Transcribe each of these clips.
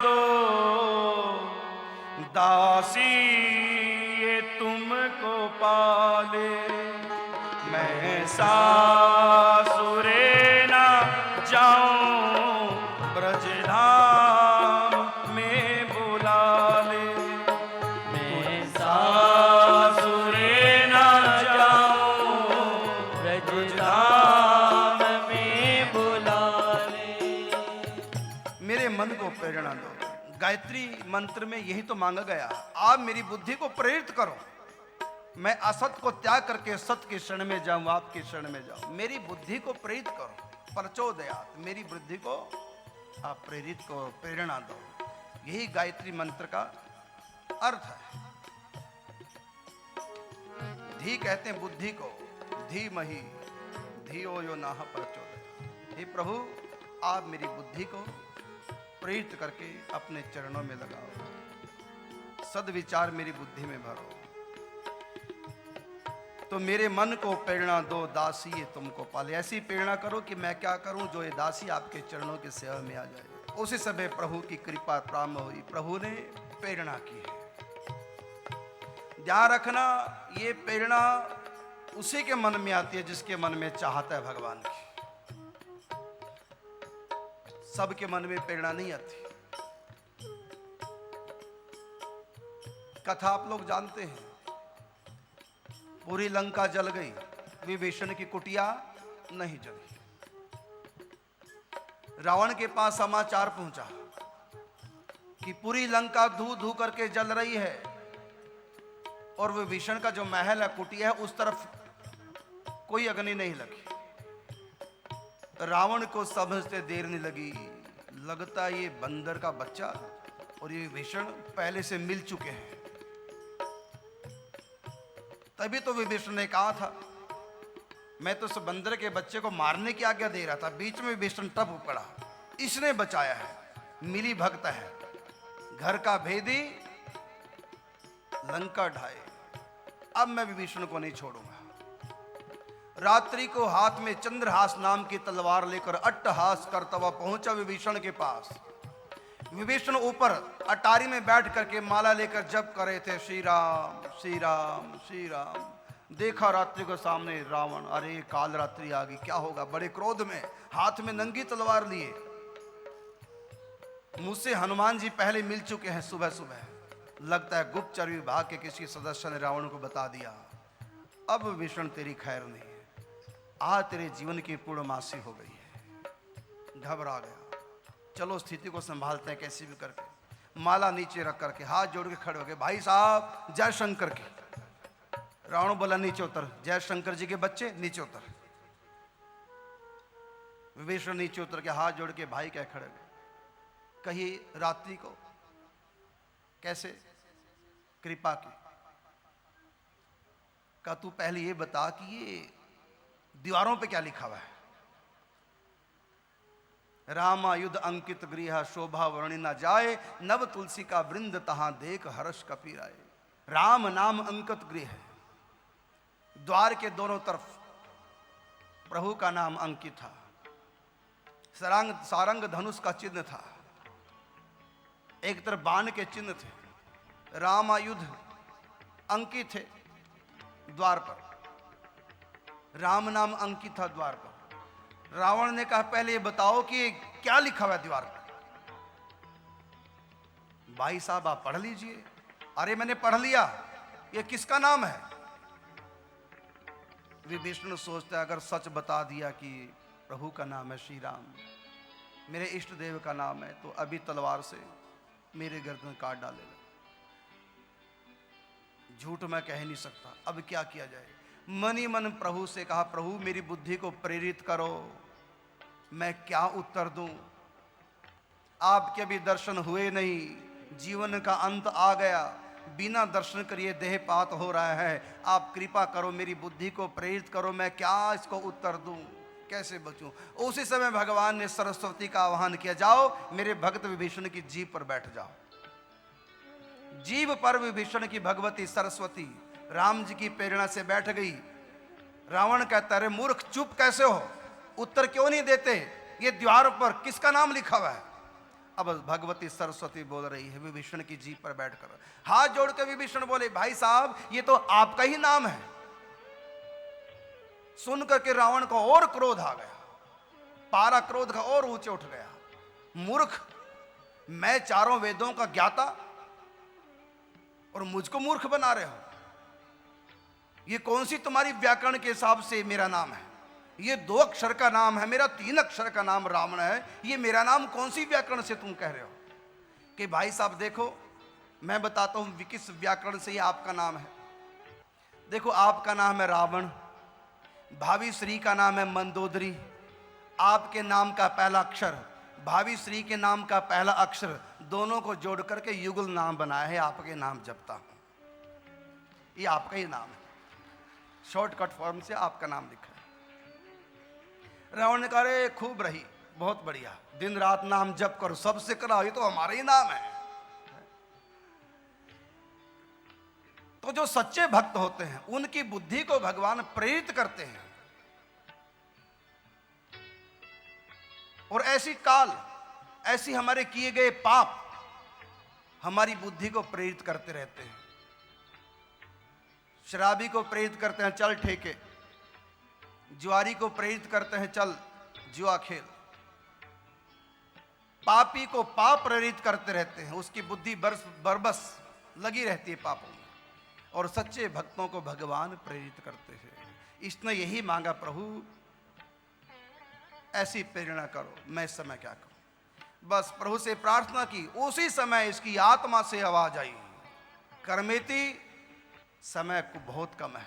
दो दासी ये तुमको पाले, मैं सासुरे ना जाऊं ब्रजधाम में बुला ले। मैं सासुरे ना जाऊं ब्रजधाम में बुला ले। मेरे मन को प्रेरणा दो। गायत्री मंत्र में यही तो मांगा गया, आप मेरी बुद्धि को प्रेरित करो, मैं असत को त्याग करके सत्य के शरण में जाऊं, आपके शरण में जाऊं। मेरी बुद्धि को प्रेरित करो, प्रचोदयात, मेरी बुद्धि को आप प्रेरित करो, प्रेरणा दो। यही गायत्री मंत्र का अर्थ है। धी कहते हैं बुद्धि को, धीमहि धियो यो नः प्रचोदयात्। हे प्रभु, आप मेरी बुद्धि को प्रेरित करके अपने चरणों में लगाओ, सद्विचार मेरी बुद्धि में भरो। तो मेरे मन को प्रेरणा दो दासी ये तुमको पाले। ऐसी प्रेरणा करो कि मैं क्या करूं, जो ये दासी आपके चरणों की सेवा में आ जाए। उसी समय प्रभु की कृपा प्रारंभ हुई, प्रभु ने प्रेरणा की है। ध्यान रखना, ये प्रेरणा उसी के मन में आती है जिसके मन में चाहता है भगवान की। सबके मन में प्रेरणा नहीं आती। कथा आप लोग जानते हैं, पूरी लंका जल गई, विभीषण की कुटिया नहीं जली। रावण के पास समाचार पहुंचा कि पूरी लंका धू धू करके जल रही है और विभीषण का जो महल है, कुटिया है, उस तरफ कोई अग्नि नहीं लगी। रावण को समझते देर नहीं लगी, लगता ये बंदर का बच्चा और ये विभीषण पहले से मिल चुके हैं। तभी तो विभीषण ने कहा था, मैं तो उस बंदर के बच्चे को मारने की आज्ञा दे रहा था, बीच में विभीषण टप पड़ा, इसने बचाया है, मिली भक्त है, घर का भेदी लंका ढाए। अब मैं विभीषण को नहीं छोड़ूंगा। रात्रि को हाथ में चंद्रहास नाम की तलवार लेकर अट्टहास करता हुआ पहुंचा विभीषण के पास। विभीषण ऊपर अटारी में बैठ करके माला लेकर जप कर रहे थे, श्री राम श्री राम श्री राम। देखा रात्रि को सामने रावण, अरे काल रात्रि आ गई, क्या होगा। बड़े क्रोध में हाथ में नंगी तलवार लिए। मुझसे हनुमान जी पहले मिल चुके हैं सुबह सुबह, लगता है गुप्तचर विभाग के किसी सदस्य ने रावण को बता दिया, अब विभीषण तेरी खैर नहीं है, आज तेरे जीवन की पूर्णमासी हो गई है। घबरा गया, चलो स्थिति को संभालते हैं कैसे भी करके। माला नीचे रख करके हाथ जोड़ के खड़े हो गए, भाई साहब जय शंकर की। रावण बोला नीचे उतर, जय शंकर जी के बच्चे नीचे उतर। विभीषण नीचे उतर के हाथ जोड़ के भाई क्या खड़े हुए। कही रात्रि को कैसे कृपा की, का तू पहले ये बता कि ये दीवारों पे क्या लिखा हुआ है। रामायुध अंकित गृह शोभा वर्णि न जाए, नव तुलसी का वृंद तहां देख हर्ष कपीराए। राम नाम अंकित गृह है, द्वार के दोनों तरफ प्रभु का नाम अंकित था। सारंग धनुष का चिन्ह था, एक तरफ बाण के चिन्ह थे। रामायुध अंकित थे द्वार पर, राम नाम अंकित था द्वार पर। रावण ने कहा पहले ये बताओ कि क्या लिखा हुआ है दीवार पर। भाई साहब आप पढ़ लीजिए। अरे मैंने पढ़ लिया, ये किसका नाम है। विभीषण सोचता है अगर सच बता दिया कि प्रभु का नाम है श्री राम, मेरे इष्ट देव का नाम है, तो अभी तलवार से मेरे गर्दन काट डालेगा। झूठ मैं कह नहीं सकता, अब क्या किया जाए। मन ही मन प्रभु से कहा, प्रभु मेरी बुद्धि को प्रेरित करो, मैं क्या उत्तर दूं। आपके भी दर्शन हुए नहीं, जीवन का अंत आ गया, बिना दर्शन करिए देहपात हो रहा है, आप कृपा करो मेरी बुद्धि को प्रेरित करो, मैं क्या इसको उत्तर दूं, कैसे बचूं। उसी समय भगवान ने सरस्वती का आह्वान किया, जाओ मेरे भक्त विभीषण की जीभ पर बैठ जाओ। जीभ पर विभीषण की भगवती सरस्वती राम जी की प्रेरणा से बैठ गई। रावण कहता है, मूर्ख चुप कैसे हो, उत्तर क्यों नहीं देते, ये द्वार पर किसका नाम लिखा हुआ है। अब भगवती सरस्वती बोल रही है विभीषण की जीभ पर बैठकर। हाथ जोड़ के विभीषण बोले, भाई साहब ये तो आपका ही नाम है। सुनकर के रावण को और क्रोध आ गया, पारा क्रोध का और ऊंचे उठ गया। मूर्ख, मैं चारों वेदों का ज्ञाता और मुझको मूर्ख बना रहे हो? ये कौन सी तुम्हारी व्याकरण के हिसाब से मेरा नाम है? ये 2 अक्षर का नाम है, मेरा 3 अक्षर का नाम रावण है। ये मेरा नाम कौन सी व्याकरण से तुम कह रहे हो? कि भाई साहब देखो, मैं बताता हूं किस व्याकरण से ये आपका नाम है। देखो, आपका नाम है रावण, भावी श्री का नाम है मंदोदरी। आपके नाम का पहला अक्षर, भावी श्री के नाम का पहला अक्षर, दोनों को जोड़ करके युगल नाम बनाया है। आपके नाम जपता हूं, ये आपका ही नाम है। शॉर्टकट फॉर्म से आपका नाम लिखा है। रावण ने कहा, अरे खूब रही, बहुत बढ़िया, दिन रात नाम जप करो, सबसे कराओ, ये तो हमारा ही नाम है। तो जो सच्चे भक्त होते हैं उनकी बुद्धि को भगवान प्रेरित करते हैं, और ऐसी काल, ऐसी हमारे किए गए पाप हमारी बुद्धि को प्रेरित करते रहते हैं। शराबी को प्रेरित करते हैं, चल ठेके। जुआरी को प्रेरित करते हैं, चल जुआ खेल। पापी को पाप प्रेरित करते रहते हैं, उसकी बुद्धि बरबस लगी रहती है पापों में। और सच्चे भक्तों को भगवान प्रेरित करते हैं। इसने यही मांगा, प्रभु ऐसी प्रेरणा करो। मैं इस समय क्या करूं? बस प्रभु से प्रार्थना की। उसी समय इसकी आत्मा से आवाज आई, कर्मेती समय को बहुत कम है,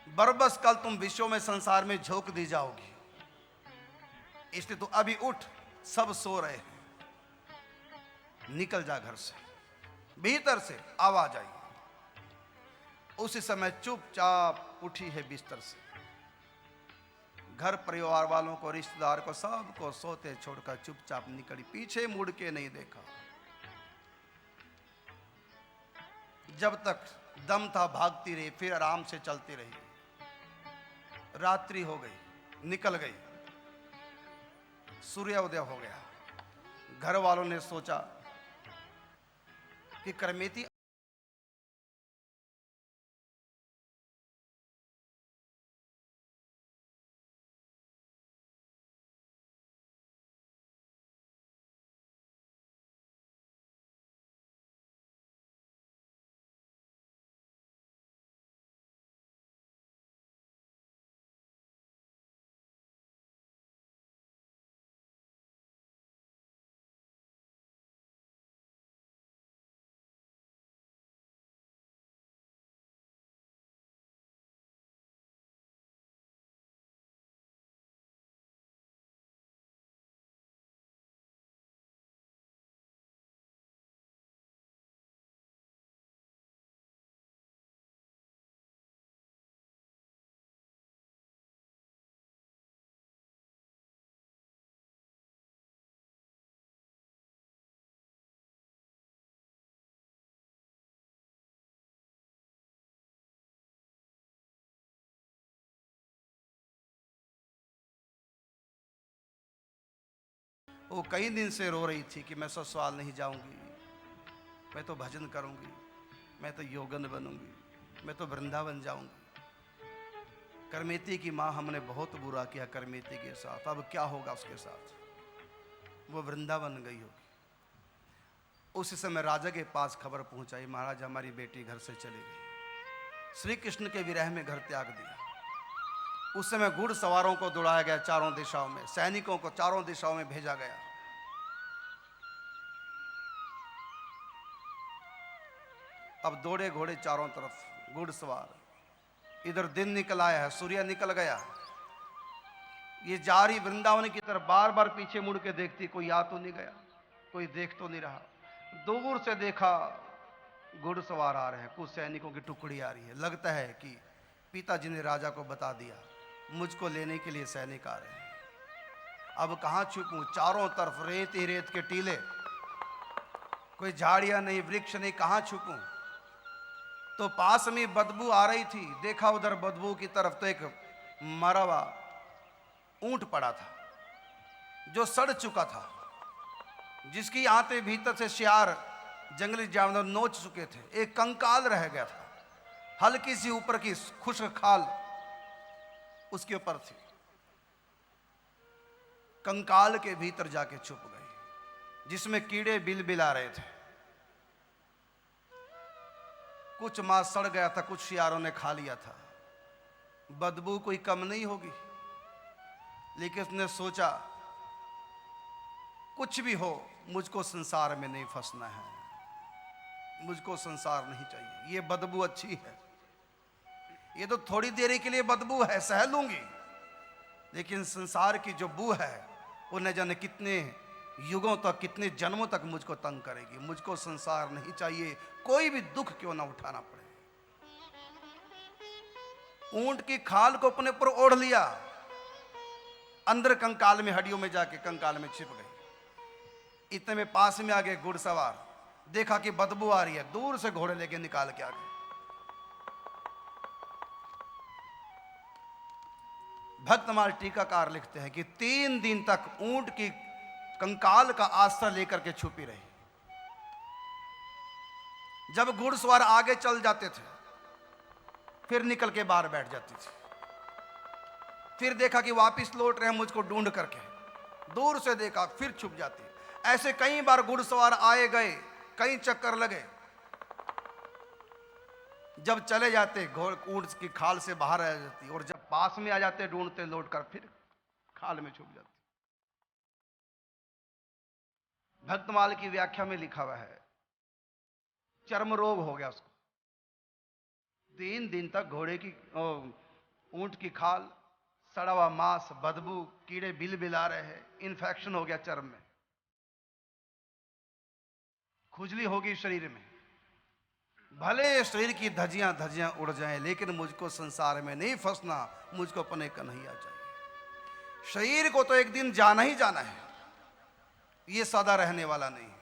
बरबस कल तुम विश्व में संसार में झोंक दी जाओगी, इसलिए तो अभी उठ, सब सो रहे हैं, निकल जा घर से। भीतर से आवाज आई। उसी समय चुपचाप उठी है बिस्तर से, घर परिवार वालों को, रिश्तेदार को, सबको सोते छोड़कर चुपचाप निकली, पीछे मुड़ के नहीं देखा। जब तक दम था भागती रही, फिर आराम से चलती रही। रात्रि हो गई, निकल गई, सूर्योदय हो गया। घर वालों ने सोचा कि कर्मेती वो कई दिन से रो रही थी कि मैं ससुराल नहीं जाऊंगी, मैं तो भजन करूंगी, मैं तो योगन बनूंगी, मैं तो वृंदावन जाऊंगी। कर्मेती की माँ, हमने बहुत बुरा किया कर्मेती के साथ, अब क्या होगा उसके साथ? वो वृंदावन गई होगी। उस समय राजा के पास खबर पहुंचाई, महाराज हमारी बेटी घर से चली गई। श्री कृष्ण के विरह में घर त्याग दिया। उस समय घुड़ सवारों को दौड़ाया गया चारों दिशाओं में, सैनिकों को चारों दिशाओं में भेजा गया। अब दौड़े घोड़े चारों तरफ, घुड़ सवार। इधर दिन निकल आया है, सूर्य निकल गया। ये जा रही वृंदावन की तरफ, बार बार पीछे मुड़ के देखती, कोई आ तो नहीं गया, कोई देख तो नहीं रहा। दूर से देखा घुड़सवार आ रहे हैं, कुछ सैनिकों की टुकड़ी आ रही है। लगता है कि पिताजी ने राजा को बता दिया, मुझको लेने के लिए सैनिक आ रहे हैं। अब कहाँ छुपूं? चारों तरफ रेत ही रेत के टीले, कोई झाड़ियां नहीं, वृक्ष नहीं, कहाँ छुपूं? तो पास में बदबू आ रही थी। देखा उधर बदबू की तरफ, तो एक मरा हुआ ऊंट पड़ा था जो सड़ चुका था। जिसकी आंतें भीतर से सियार जंगली जानवर नोच चुके थे। एक कंकाल रह गया था, हल्की सी ऊपर की खुश्क खाल उसके ऊपर थी। कंकाल के भीतर जाके छुप गई, जिसमें कीड़े बिलबिला रहे थे। कुछ मांस सड़ गया था, कुछ सियारों ने खा लिया था। बदबू कोई कम नहीं होगी, लेकिन उसने सोचा कुछ भी हो मुझको संसार में नहीं फंसना है, मुझको संसार नहीं चाहिए। ये बदबू अच्छी है, ये तो थोड़ी देर के लिए बदबू है, सह लूंगी, लेकिन संसार की जो बू है वो न जाने कितने युगों तक, कितने जन्मों तक मुझको तंग करेगी। मुझको संसार नहीं चाहिए, कोई भी दुख क्यों ना उठाना पड़े। ऊंट की खाल को अपने ऊपर ओढ़ लिया, अंदर कंकाल में, हड्डियों में जाके कंकाल में छिप गई। इतने में पास में आ गए घुड़सवार, देखा कि बदबू आ रही है, दूर से घोड़े लेके निकाल के आ गए। भक्तमाल टीकाकार लिखते हैं कि 3 दिन तक ऊंट की कंकाल का आश्रय लेकर के छुपी रही। जब घुड़सवार आगे चल जाते थे फिर निकल के बाहर बैठ जाती थी। फिर देखा कि वापस लौट रहे हैं मुझको ढूंढ करके, दूर से देखा फिर छुप जाती। ऐसे कई बार घुड़सवार आए गए, कई चक्कर लगे। जब चले जाते ऊंट की खाल से बाहर आ जाती, और जब पास में आ जाते ढूंढते लौटकर फिर खाल में छुप जाती। भक्तमाल की व्याख्या में लिखा हुआ है चर्म रोग हो गया उसको। 3 दिन तक घोड़े की ऊंट की खाल, सड़ा हुआ मांस, बदबू, कीड़े बिलबिला रहे हैं, इन्फेक्शन हो गया चर्म में, खुजली होगी शरीर में। भले शरीर की धज्जियां धज्जियां उड़ जाएं, लेकिन मुझको संसार में नहीं फंसना, मुझको अपने कन्हैया चाहिए। शरीर को तो एक दिन जाना ही जाना है, ये सदा रहने वाला नहीं है।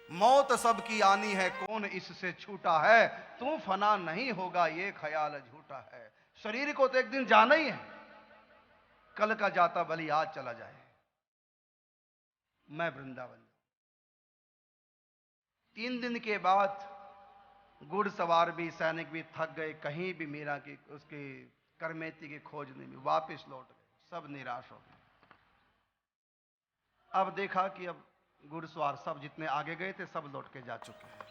मौत सबकी आनी है, कौन इससे छूटा है, तू फना नहीं होगा ये ख्याल झूठा है। शरीर को तो एक दिन जाना ही है, कल का जाता बलि आज चला जाए। मैं वृंदावन 3 दिन के बाद घुड़सवार भी, सैनिक भी थक गए, कहीं भी मीरा की, उसकी करमेती की खोज नहीं मिली, वापस लौट गए, सब निराश हो गए। अब देखा कि अब घुड़सवार सब जितने आगे गए थे सब लौट के जा चुके हैं।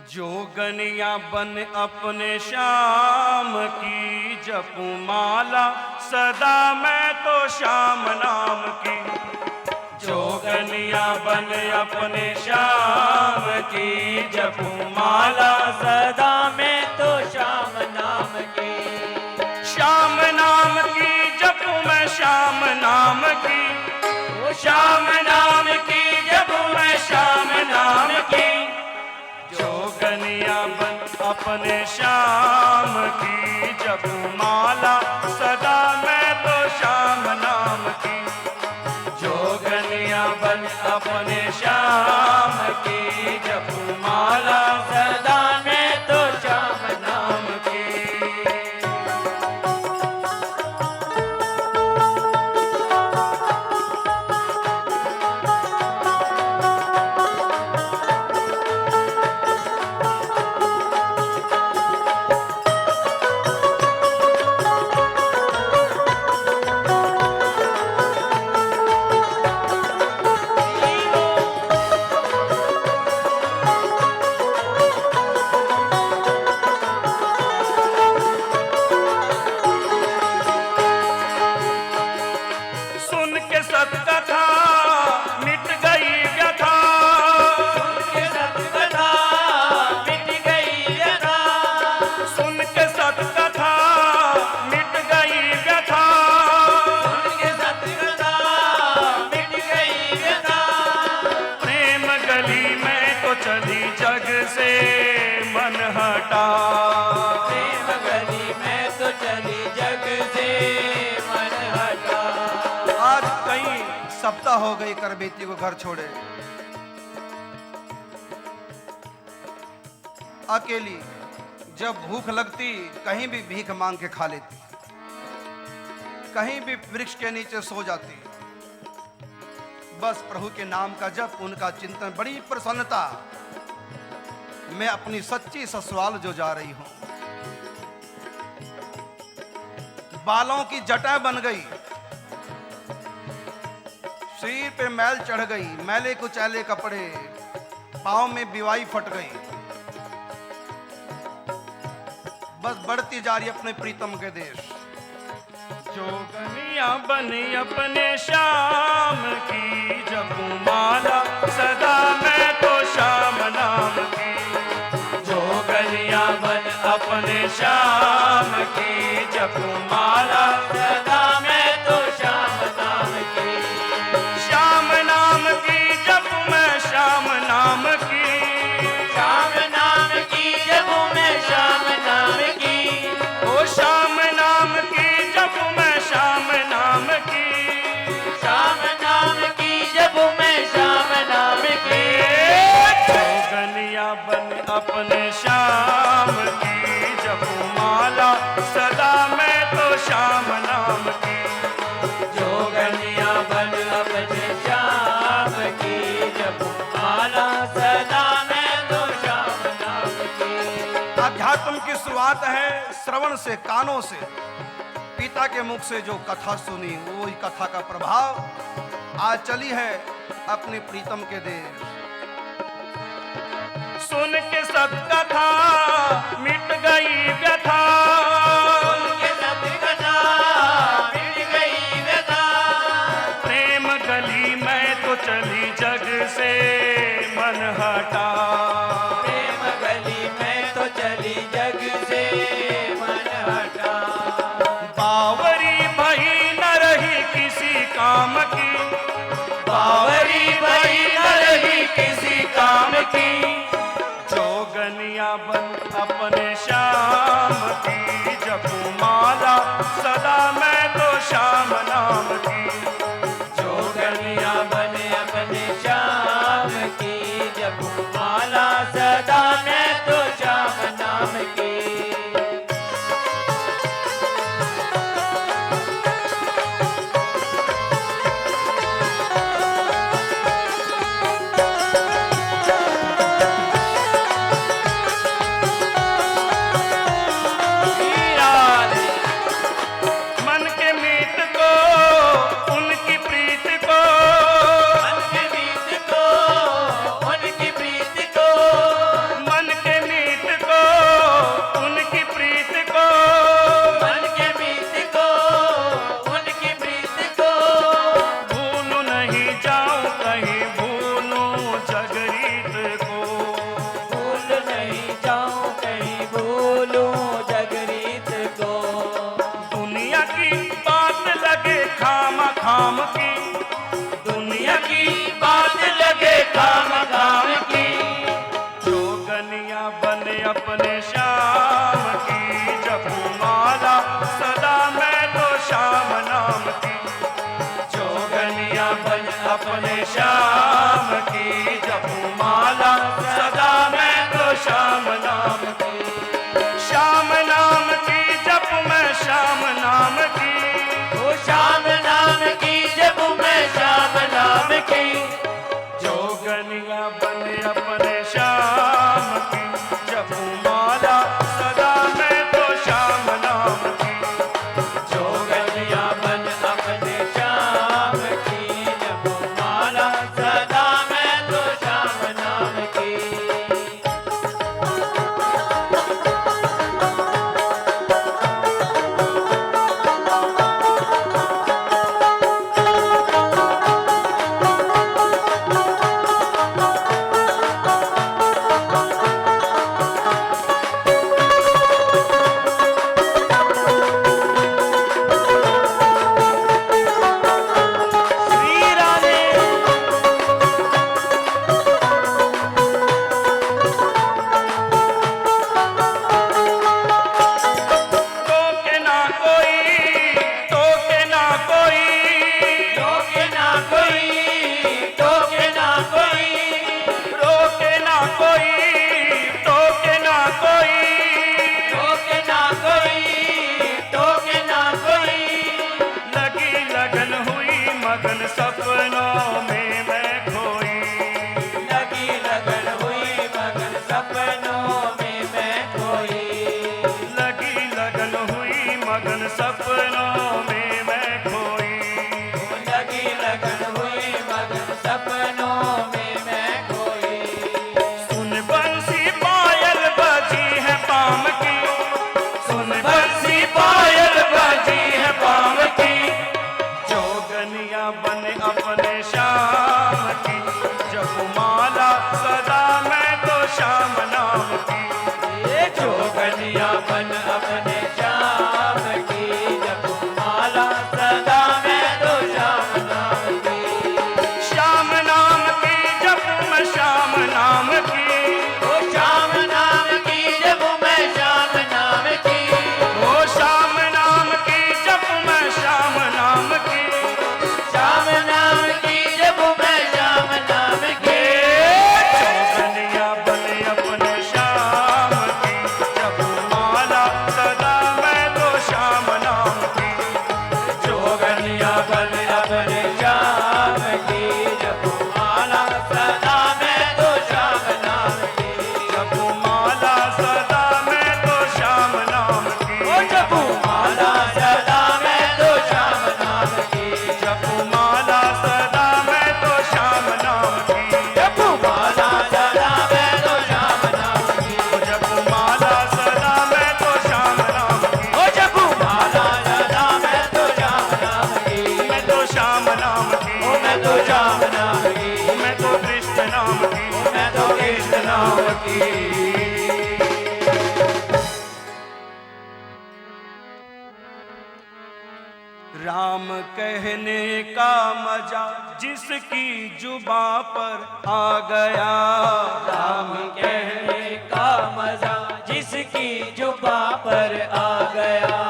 जोगनिया बन अपने श्याम की जपू माला, सदा मैं तो श्याम नाम की। जोगनिया बन अपने श्याम की जपू माला, सदा मैं तो श्याम नाम की। श्याम नाम की जपू मैं श्याम नाम की, वो श्याम नाम की जपू मैं श्याम नाम की। जोगनिया बन अपने श्याम की जपू माला, सदा मैं तो श्याम नाम की। जोगनिया बन अपने श्याम की जपू माला, सदा मैं तो श्याम नाम की। सुन के सत्कथा मिट गई व्यथा, सुन के सत्कथा मिट गई व्यथा। सुन के सत्कथा मिट गई व्यथा। सुन के सत्कथा मिट गई व्यथा। प्रेम गली में तो चली जग से मन हटा, प्रेम गली में तो चली जग से मन हटा। आज कई सप्ताह हो गई करबेती को घर छोड़े। अकेली जब भूख लगती कहीं भी भीख मांग के खा लेती, कहीं भी वृक्ष के नीचे सो जाती। बस प्रभु के नाम का जप, उनका चिंतन, बड़ी प्रसन्नता। मैं अपनी सच्ची ससुराल जो जा रही हूं, बालों की जटा बन गई, शरीर पे मैल चढ़ गई, मैले कुचैले कपड़े, पांव में बिवाई फट गई, बस बढ़ती जा रही अपने प्रीतम के देश। जोगनिया बनी अपने श्याम की जपू माला सदा मैं तो श्याम नाम की। जोगनिया बन अपने श्याम की जपू माला सदा मैं तो श्याम नाम की। श्याम नाम की जप मैं श्याम नाम की। श्याम नाम की जब मैं श्याम नाम की। ओ श्याम नाम की जप मैं श्याम नाम की। श्याम नाम की जब मैं श्याम नाम की। जोगनिया बन अपने श्याम की जपू माला सदा मैं तो श्याम नाम की। जोगनिया बन अपने श्याम की जब माला सदा मैं तो श्याम नाम की। अध्यात्म की शुरुआत है श्रवण से, कानों से। पिता के मुख से जो कथा सुनी, वही कथा का प्रभाव आज चली है अपने प्रीतम के देश। सुन के सब कथा मिट गई व्यथा। उनके सत्कथा मिट गई व्यथा। प्रेम गली मैं तो चली जग से मन हटा। प्रेम गली में तो चली जग से मन हटा। बावरी भई न रही किसी काम की। बावरी भई न रही किसी काम की। जोगनिया बन अपने श्याम की जपू माला सदा मैं तो श्याम नाम की। जोगनिया बने अपने श्याम की जब माला सदा मैं तो श्याम नाम की। मन के मीत को उनकी प्रीत को। मन के मीत को उनकी प्रीत को। मन के मीत को उनकी प्रीत को। मन के मीत को उनकी प्रीत को। भूलू नहीं जाऊं कहीं भूलूं जगरीत को। भूल नहीं जाऊं कहीं भूलूं जगरीत को। दुनिया की बात लगे खाम खाम की। दुनिया की बात लगे खाम खाम की। जोगनिया बने अपने श्याम की जपू माला सदा मैं तो श्याम नाम की। जोगनिया बन अपने श्याम की जपू माला सदा मैं तो श्याम नाम की। श्याम नाम की जप मैं श्याम नाम की। ओ श्याम नाम की जब मैं श्याम नाम की। जोगनिया बने अपने श्याम की जपू माला सदा मैं तो श्याम नाम की। जोगनिया बन अपने श्याम की जब माला सदा मैं तो श्याम नाम की। कहने का मजा जिसकी जुबां पर आ गया, राम कहने का मजा जिसकी जुबां पर आ गया,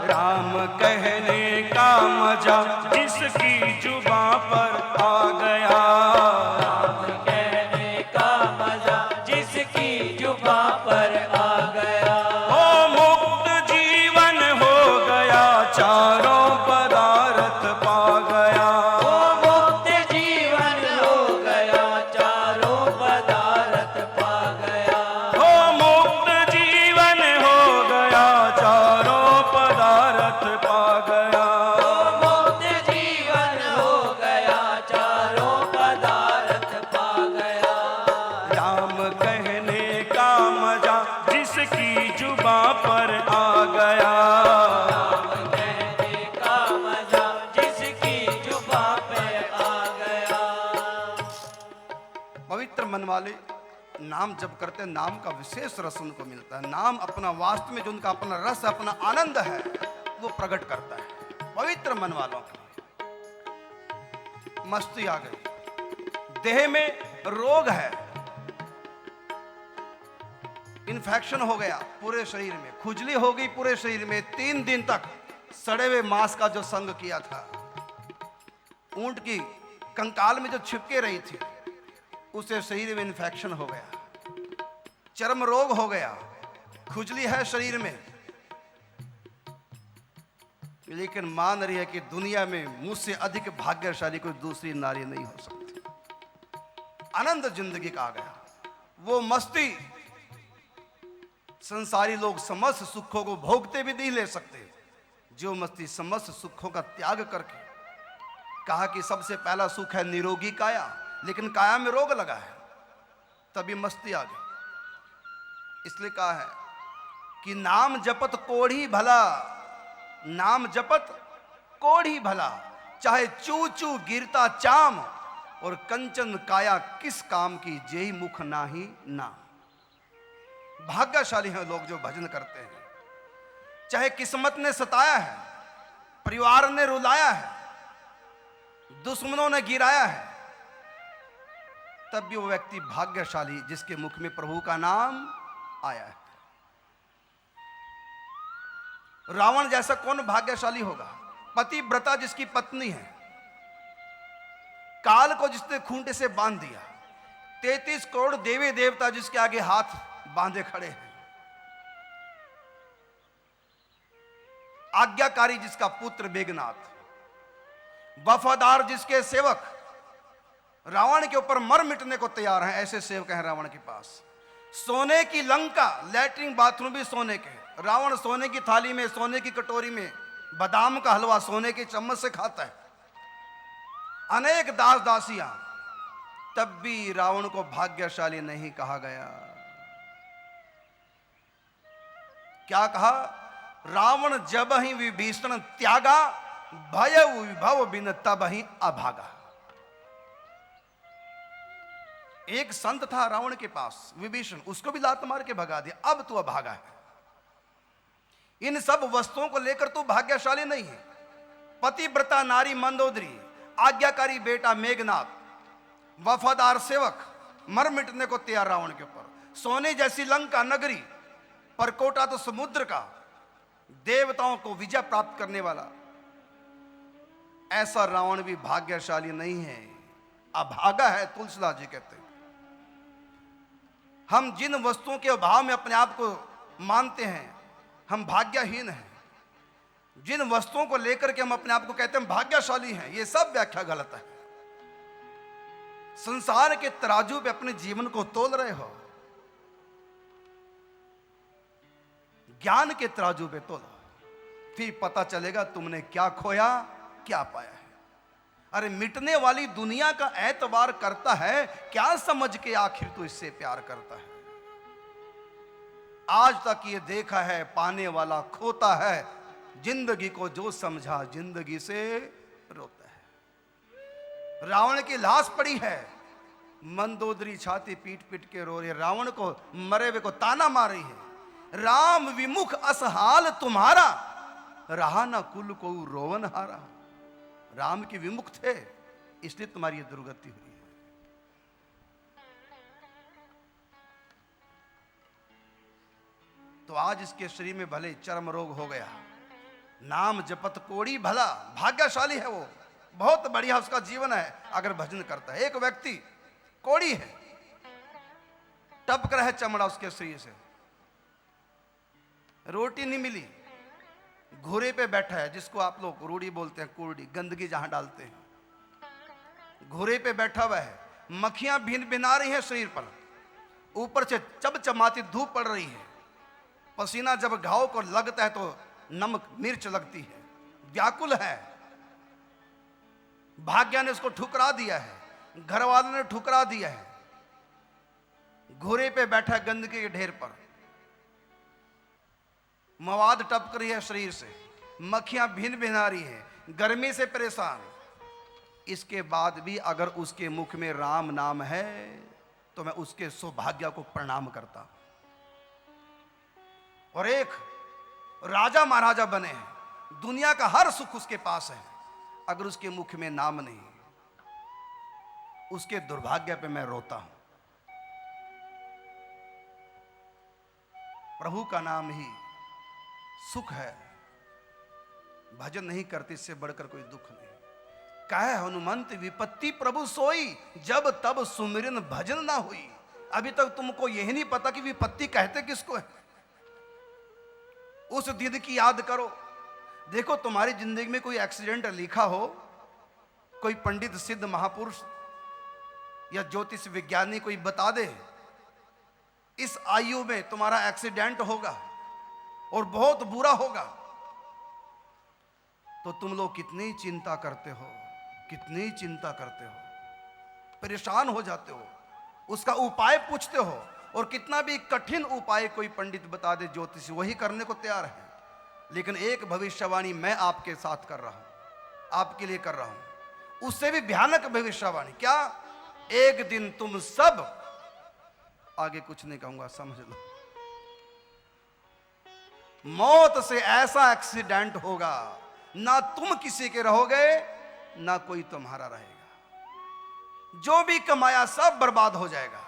राम कहने का मजा जिसकी जुबां पर आ गया, राम कहने का मजा जिसकी जुबां पर आ गया, ओ मुक्त जीवन हो गया, चारों पदार्थ पा गया, वो मुक्त जीवन हो गया, चारों पदार्थ पा गया, ओ मुक्त जीवन हो गया, चारों पदार्थ पा गया, वो मुक्त जीवन हो गया, चारों पदार्थ पा गया, राम कहने का मजा जिसकी जुबां पर आ गया, राम कहने का मजा जिसकी जुबां पर आ गया। पवित्र मन वाले नाम जप करते हैं, नाम का विशेष रस उनको मिलता है। नाम अपना वास्तव में जो उनका अपना रस अपना आनंद है वो प्रकट करता है। पवित्र मन वालों के लिए मस्ती आ गई, देह में रोग है, इन्फेक्शन हो गया पूरे शरीर में, खुजली हो गई पूरे शरीर में, 3 दिन तक सड़े हुए मांस का जो संग किया था, ऊंट की कंकाल में जो छिपके रही थी उसे शरीर में इन्फेक्शन हो गया, चर्म रोग हो गया, खुजली है शरीर में, लेकिन मान रही है कि दुनिया में मुझसे अधिक भाग्यशाली कोई दूसरी नारी नहीं हो सकती। आनंद जिंदगी का आ गया, वो मस्ती संसारी लोग समस्त सुखों को भोगते भी नहीं ले सकते, जो मस्ती समस्त सुखों का त्याग करके कहा कि सबसे पहला सुख है निरोगी काया, लेकिन काया में रोग लगा है, तभी मस्ती आ गई। इसलिए कहा है कि नाम जपत कोढ़ी भला, नाम जपत कोढ़ी भला, चाहे चू चू गिरता चाम, और कंचन काया किस काम की, जेही मुख नाही नाम। भाग्यशाली हैं लोग जो भजन करते हैं, चाहे किस्मत ने सताया है, परिवार ने रुलाया है, दुश्मनों ने गिराया है, तब भी वो व्यक्ति भाग्यशाली जिसके मुख में प्रभु का नाम आया है। रावण जैसा कौन भाग्यशाली होगा? पतिव्रता जिसकी पत्नी है, काल को जिसने खूंटे से बांध दिया, 33 करोड़ देवी देवता जिसके आगे हाथ बांधे खड़े हैं, आज्ञाकारी जिसका पुत्र मेघनाथ, वफादार जिसके सेवक रावण के ऊपर मर मिटने को तैयार हैं, ऐसे सेवक हैं रावण के पास। सोने की लंका, लैट्रिन बाथरूम भी सोने के, रावण सोने की थाली में, सोने की कटोरी में बादाम का हलवा सोने के चम्मच से खाता है, अनेक दास दासियां, तब भी रावण को भाग्यशाली नहीं कहा गया। क्या कहा? रावण जब ही विभीषण त्यागा, भय विभव बिन तब ही अभागा। एक संत था रावण के पास, विभीषण, उसको भी लात मार के भगा दिया, अब तू अभागा है। इन सब वस्तुओं को लेकर तू भाग्यशाली नहीं है। पतिव्रता नारी मंदोदरी, आज्ञाकारी बेटा मेघनाथ, वफादार सेवक, मर मिटने को तैयार रावण के ऊपर, सोने जैसी लंका नगरी, परकोटा तो समुद्र का, देवताओं को विजय प्राप्त करने वाला, ऐसा रावण भी भाग्यशाली नहीं है, अभागा है। तुलसीदास जी कहते हैं, हम जिन वस्तुओं के अभाव में अपने आप को मानते हैं हम भाग्यहीन हैं, जिन वस्तुओं को लेकर के हम अपने आप को कहते हैं भाग्यशाली हैं, ये सब व्याख्या गलत है। संसार के तराजू पे अपने जीवन को तोल रहे हो, ज्ञान के तराजू पे तोलो, फिर पता चलेगा तुमने क्या खोया क्या पाया है। अरे मिटने वाली दुनिया का एतबार करता है, क्या समझ के आखिर तू इससे प्यार करता है? आज तक ये देखा है, पाने वाला खोता है, जिंदगी को जो समझा जिंदगी से रोता है। रावण की लाश पड़ी है, मंदोदरी छाती पीट पीट के रो रही है, रावण को मरे हुए को ताना मार रही है, राम विमुख असहाल तुम्हारा, रहा ना कुल को रोवन हारा। राम के विमुख थे, इसलिए तुम्हारी ये दुर्गति हुई है। तो आज इसके शरीर में भले चर्म रोग हो गया, नाम जपत कोड़ी भला, भाग्यशाली है वो, बहुत बढ़िया उसका जीवन है अगर भजन करता है। एक व्यक्ति कोड़ी है, टपक रहा है चमड़ा उसके शरीर से, रोटी नहीं मिली, घोड़े पे बैठा है, जिसको आप लोग रूढ़ी बोलते हैं, कुर्डी, गंदगी जहां डालते हैं, घोड़े पे बैठा हुआ है, मक्खियां भिन भिना रही हैं शरीर पर, ऊपर से चमचमाती धूप पड़ रही है, पसीना जब घाव को लगता है तो नमक मिर्च लगती है, व्याकुल है, भाग्य ने उसको ठुकरा दिया है, घर वालों ने ठुकरा दिया है, घोड़े पे बैठा है गंदगी के ढेर पर, मवाद टपक रही है शरीर से, मक्खियां भिन भिना रही है, गर्मी से परेशान, इसके बाद भी अगर उसके मुख में राम नाम है तो मैं उसके सौभाग्य को प्रणाम करता हूं। और एक राजा महाराजा बने हैं, दुनिया का हर सुख उसके पास है, अगर उसके मुख में नाम नहीं, उसके दुर्भाग्य पे मैं रोता हूं। प्रभु का नाम ही सुख है, भजन नहीं करते इससे बढ़कर कोई दुख नहीं। कहे हनुमंत विपत्ति प्रभु सोई, जब तब सुमिरन भजन ना हुई। अभी तक तुमको यही नहीं पता कि विपत्ति कहते किसको है। उस दिन की याद करो। देखो तुम्हारी जिंदगी में कोई एक्सीडेंट लिखा हो, कोई पंडित सिद्ध महापुरुष या ज्योतिष विज्ञानी कोई बता दे इस आयु में तुम्हारा एक्सीडेंट होगा और बहुत बुरा होगा, तो तुम लोग कितनी चिंता करते हो, कितनी चिंता करते हो, परेशान हो जाते हो, उसका उपाय पूछते हो, और कितना भी कठिन उपाय कोई पंडित बता दे ज्योतिष, वही करने को तैयार है। लेकिन एक भविष्यवाणी मैं आपके साथ कर रहा हूं, आपके लिए कर रहा हूं, उससे भी भयानक भविष्यवाणी। क्या? एक दिन तुम सब, आगे कुछ नहीं कहूंगा, समझ लो, मौत से ऐसा एक्सीडेंट होगा, ना तुम किसी के रहोगे ना कोई तुम्हारा रहेगा। जो भी कमाया सब बर्बाद हो जाएगा,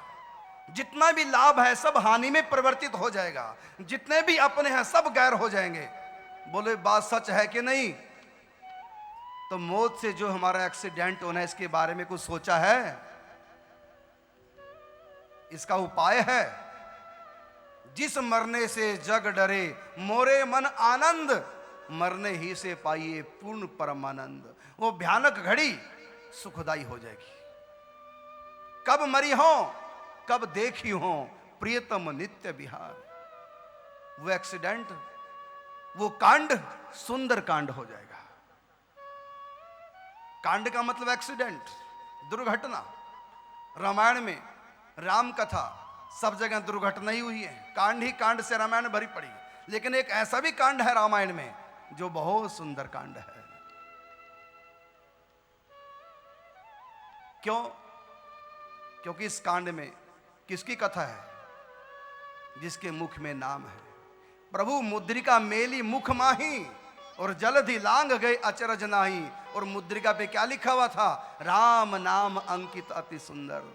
जितना भी लाभ है सब हानि में परिवर्तित हो जाएगा, जितने भी अपने हैं सब गैर हो जाएंगे। बोले बात सच है कि नहीं? तो मौत से जो हमारा एक्सीडेंट होना है, इसके बारे में कुछ सोचा है? इसका उपाय है, जिस मरने से जग डरे मोरे मन आनंद, मरने ही से पाइए पूर्ण परमानंद। वो भयानक घड़ी सुखदाई हो जाएगी। कब मरी हो, कब देखी हो प्रियतम नित्य विहार। वो एक्सीडेंट, वो कांड सुंदर कांड हो जाएगा। कांड का मतलब एक्सीडेंट, दुर्घटना। रामायण में राम कथा सब जगह दुर्घटना ही हुई है, कांड ही कांड से रामायण भरी पड़ी। लेकिन एक ऐसा भी कांड है रामायण में जो बहुत सुंदर कांड है। क्यों? क्योंकि इस कांड में किसकी कथा है? जिसके मुख में नाम है। प्रभु मुद्रिका मेली मुख माही, और जलधि लांग गए अचरज नाही। और मुद्रिका पे क्या लिखा हुआ था? राम नाम अंकित अति सुंदर।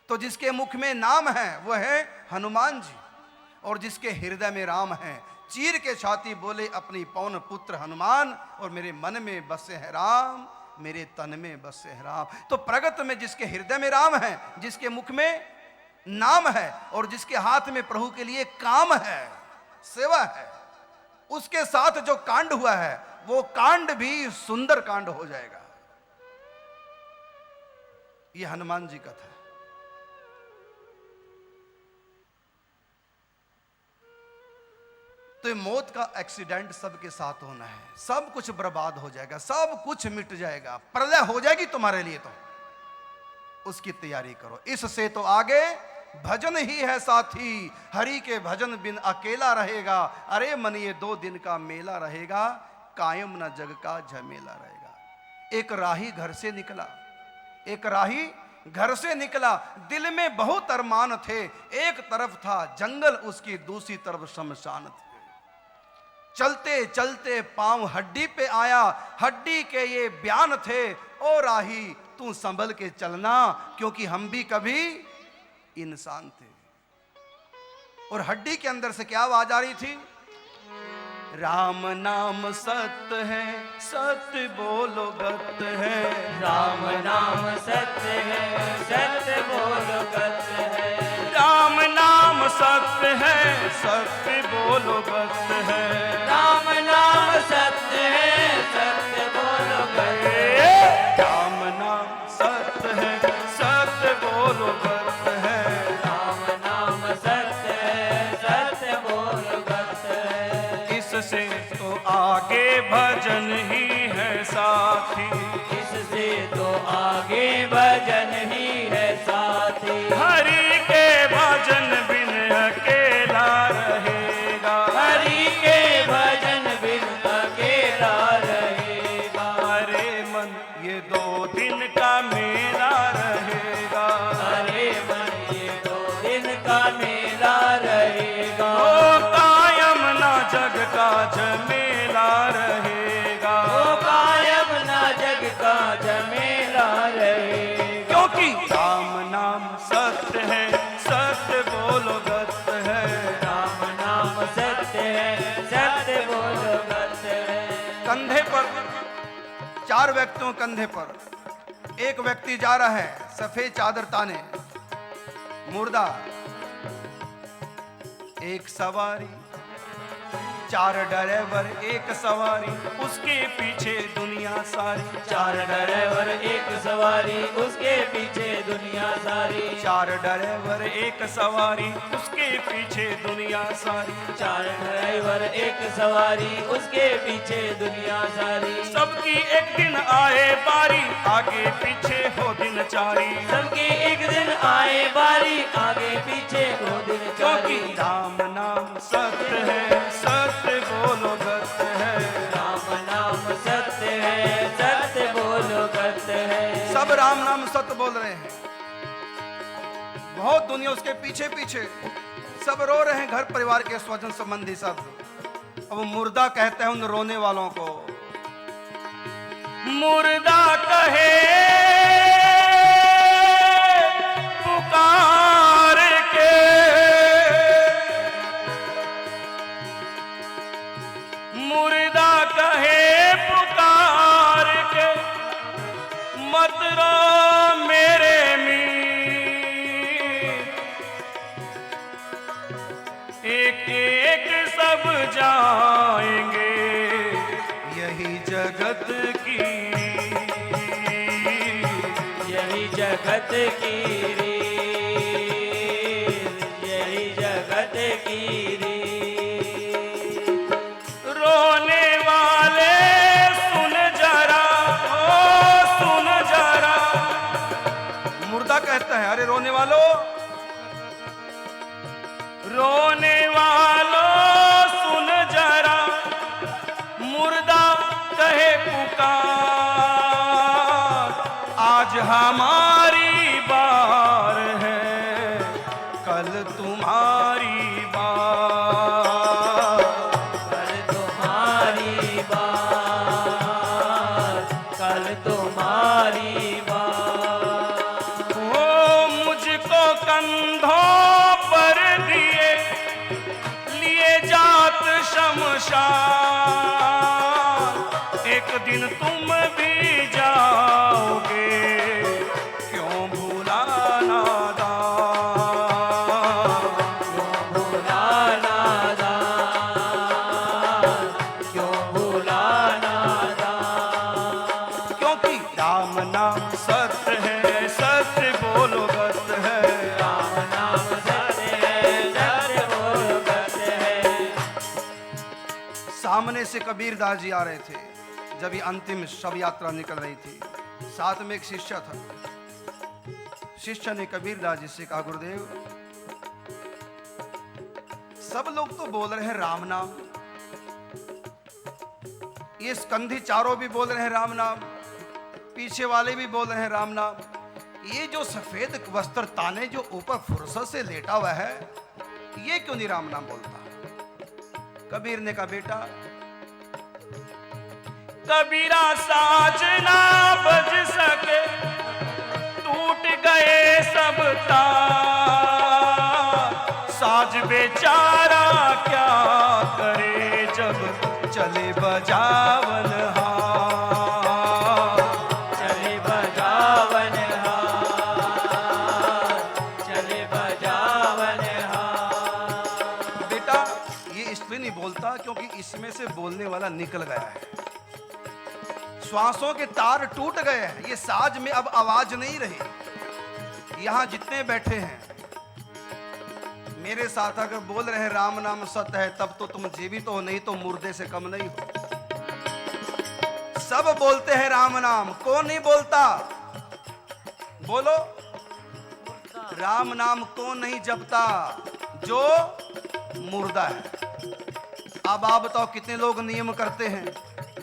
तो जिसके मुख में नाम है वो है हनुमान जी, और जिसके हृदय में राम है, चीर के छाती बोले अपनी पवन पुत्र हनुमान, और मेरे मन में बसे है राम, मेरे तन में बसे है राम। तो प्रगत में जिसके हृदय में राम है, जिसके मुख में नाम है, और जिसके हाथ में प्रभु के लिए काम है, सेवा है, उसके साथ जो कांड हुआ है वो कांड भी सुंदर कांड हो जाएगा। ये हनुमान जी कथा है। तो मौत का एक्सीडेंट सबके साथ होना है, सब कुछ बर्बाद हो जाएगा, सब कुछ मिट जाएगा, प्रलय हो जाएगी तुम्हारे लिए। तो उसकी तैयारी करो। इससे तो आगे भजन ही है साथी, हरि के भजन बिन अकेला रहेगा। अरे मन ये 2 दिन का मेला रहेगा, कायम न जग का झमेला रहेगा। एक राही घर से निकला, एक राही घर से निकला, दिल में बहुत अरमान थे। एक तरफ था जंगल, उसकी दूसरी तरफ शमशान थे। चलते चलते पांव हड्डी पे आया, हड्डी के ये बयान थे, ओ राही तू संभल के चलना, क्योंकि हम भी कभी इंसान थे। और हड्डी के अंदर से क्या आवाज आ रही थी? राम नाम सत्य है, सत्य बोलो गत है। राम नाम सत्य है, सत्य बोलो गत है। राम नाम सत्य है, सत्य बोलो गत है। राम नाम सत्य है, सत्य बोलो गत है। राम नाम सत्य है, सत्य बोलो गत है। राम नाम सत्य है, सत्य बोलो गत है। इससे तो आगे भजन ही है साथी, इससे तो आगे भजन ही है साथी। हरि के भजन बिन अकेला रहेगा। हरि के भजन बिन अकेला रहेगा। अरे मन ये 2 दिन का मेला रहेगा। अरे मन ये 2 दिन का मेला रहेगा। ओ कायम ना जग का झमेला रहेगा। ओ कायम ना जग का झमेला रहेगा। क्योंकि राम नाम सत्य है, सत्य बोलो गत है। राम नाम सत्य है, सत्य बोलो गत है। कंधे पर 4 व्यक्तियों के कंधे पर एक व्यक्ति जा रहा है, सफेद चादर ताने, मुर्दा, एक सवारी, 4 ड्राइवर, एक सवारी, उसके पीछे दुनिया सारी। 4 ड्राइवर एक सवारी, उसके पीछे दुनिया सारी। 4 ड्राइवर एक सवारी, उसके पीछे दुनिया सारी। 4 ड्राइवर एक सवारी, उसके पीछे दुनिया सारी। सबकी एक दिन आए बारी, आगे पीछे हो दिनचारी। सबकी एक दिन आए बारी, आगे पीछे हो दिन क्योंकि राम नाम सत्य है, सत्य बोलो गत है। राम नाम सत्य है, सत्य बोलो गत है। सब राम नाम सत्य बोल रहे हैं, बहुत दुनिया उसके पीछे पीछे, सब रो रहे हैं, घर परिवार के स्वजन संबंधी सब। अब मुर्दा कहते हैं उन रोने वालों को, मुर्दा कहे पुकार के, मुर्दा कहे पुकार के, मत रो मेरे मीर, एक एक सब जाएंगे यही जगत की, यही जगत की रीत, यही जगत की रीत। रोने वाले सुन जरा, ओ सुन जरा। मुर्दा कहता है, अरे रोने वालों, रोने वालों सुन जरा, मुर्दा कहे पुकार, आज हमारी बार है, कल तुम्हारी बार। कल तुम्हारी बात, कल तुम्हारी बात। ओ मुझको कंधों पर दिए, लिए जात शमशान, एक दिन तुम भी जाओगे, क्यों भूला नादान। क्यों भूला नादान, क्यों भूला नादान। क्योंकि राम नाम सत्य है, सत्य बोलो गत है। राम नाम सत्य है, सत्य बोलो गत है। सामने से कबीर दास जी आ रहे थे जब ये अंतिम शव यात्रा निकल रही थी। साथ में एक शिष्य था। शिष्य ने कबीर दास जी से कहा, गुरुदेव, सब लोग तो बोल रहे हैं राम नाम, ये स्कंधी चारों भी बोल रहे हैं राम नाम, पीछे वाले भी बोल रहे हैं राम नाम, ये जो सफेद वस्त्र ताने जो ऊपर फुर्सत से लेटा हुआ है, ये क्यों नहीं राम नाम बोलता? कबीर ने कहा बेटा, कबीरा साज ना बज सके, टूट गए सब तार, साज बेचारा क्या करे जब चले बजावन हार। चले बजावन हार, चले बजावन हार। बेटा ये इसलिए नहीं बोलता क्योंकि इसमें से बोलने वाला निकल गया है, श्वासों के तार टूट गए हैं, ये साज में अब आवाज नहीं रही। यहां जितने बैठे हैं मेरे साथ अगर बोल रहे हैं राम नाम सत्य है, तब तो तुम जीवित हो, नहीं तो मुर्दे से कम नहीं हो। सब बोलते हैं राम नाम, कौन नहीं बोलता? बोलो, राम नाम कौन नहीं जपता? जो मुर्दा है। अब आप बताओ कितने लोग नियम करते हैं?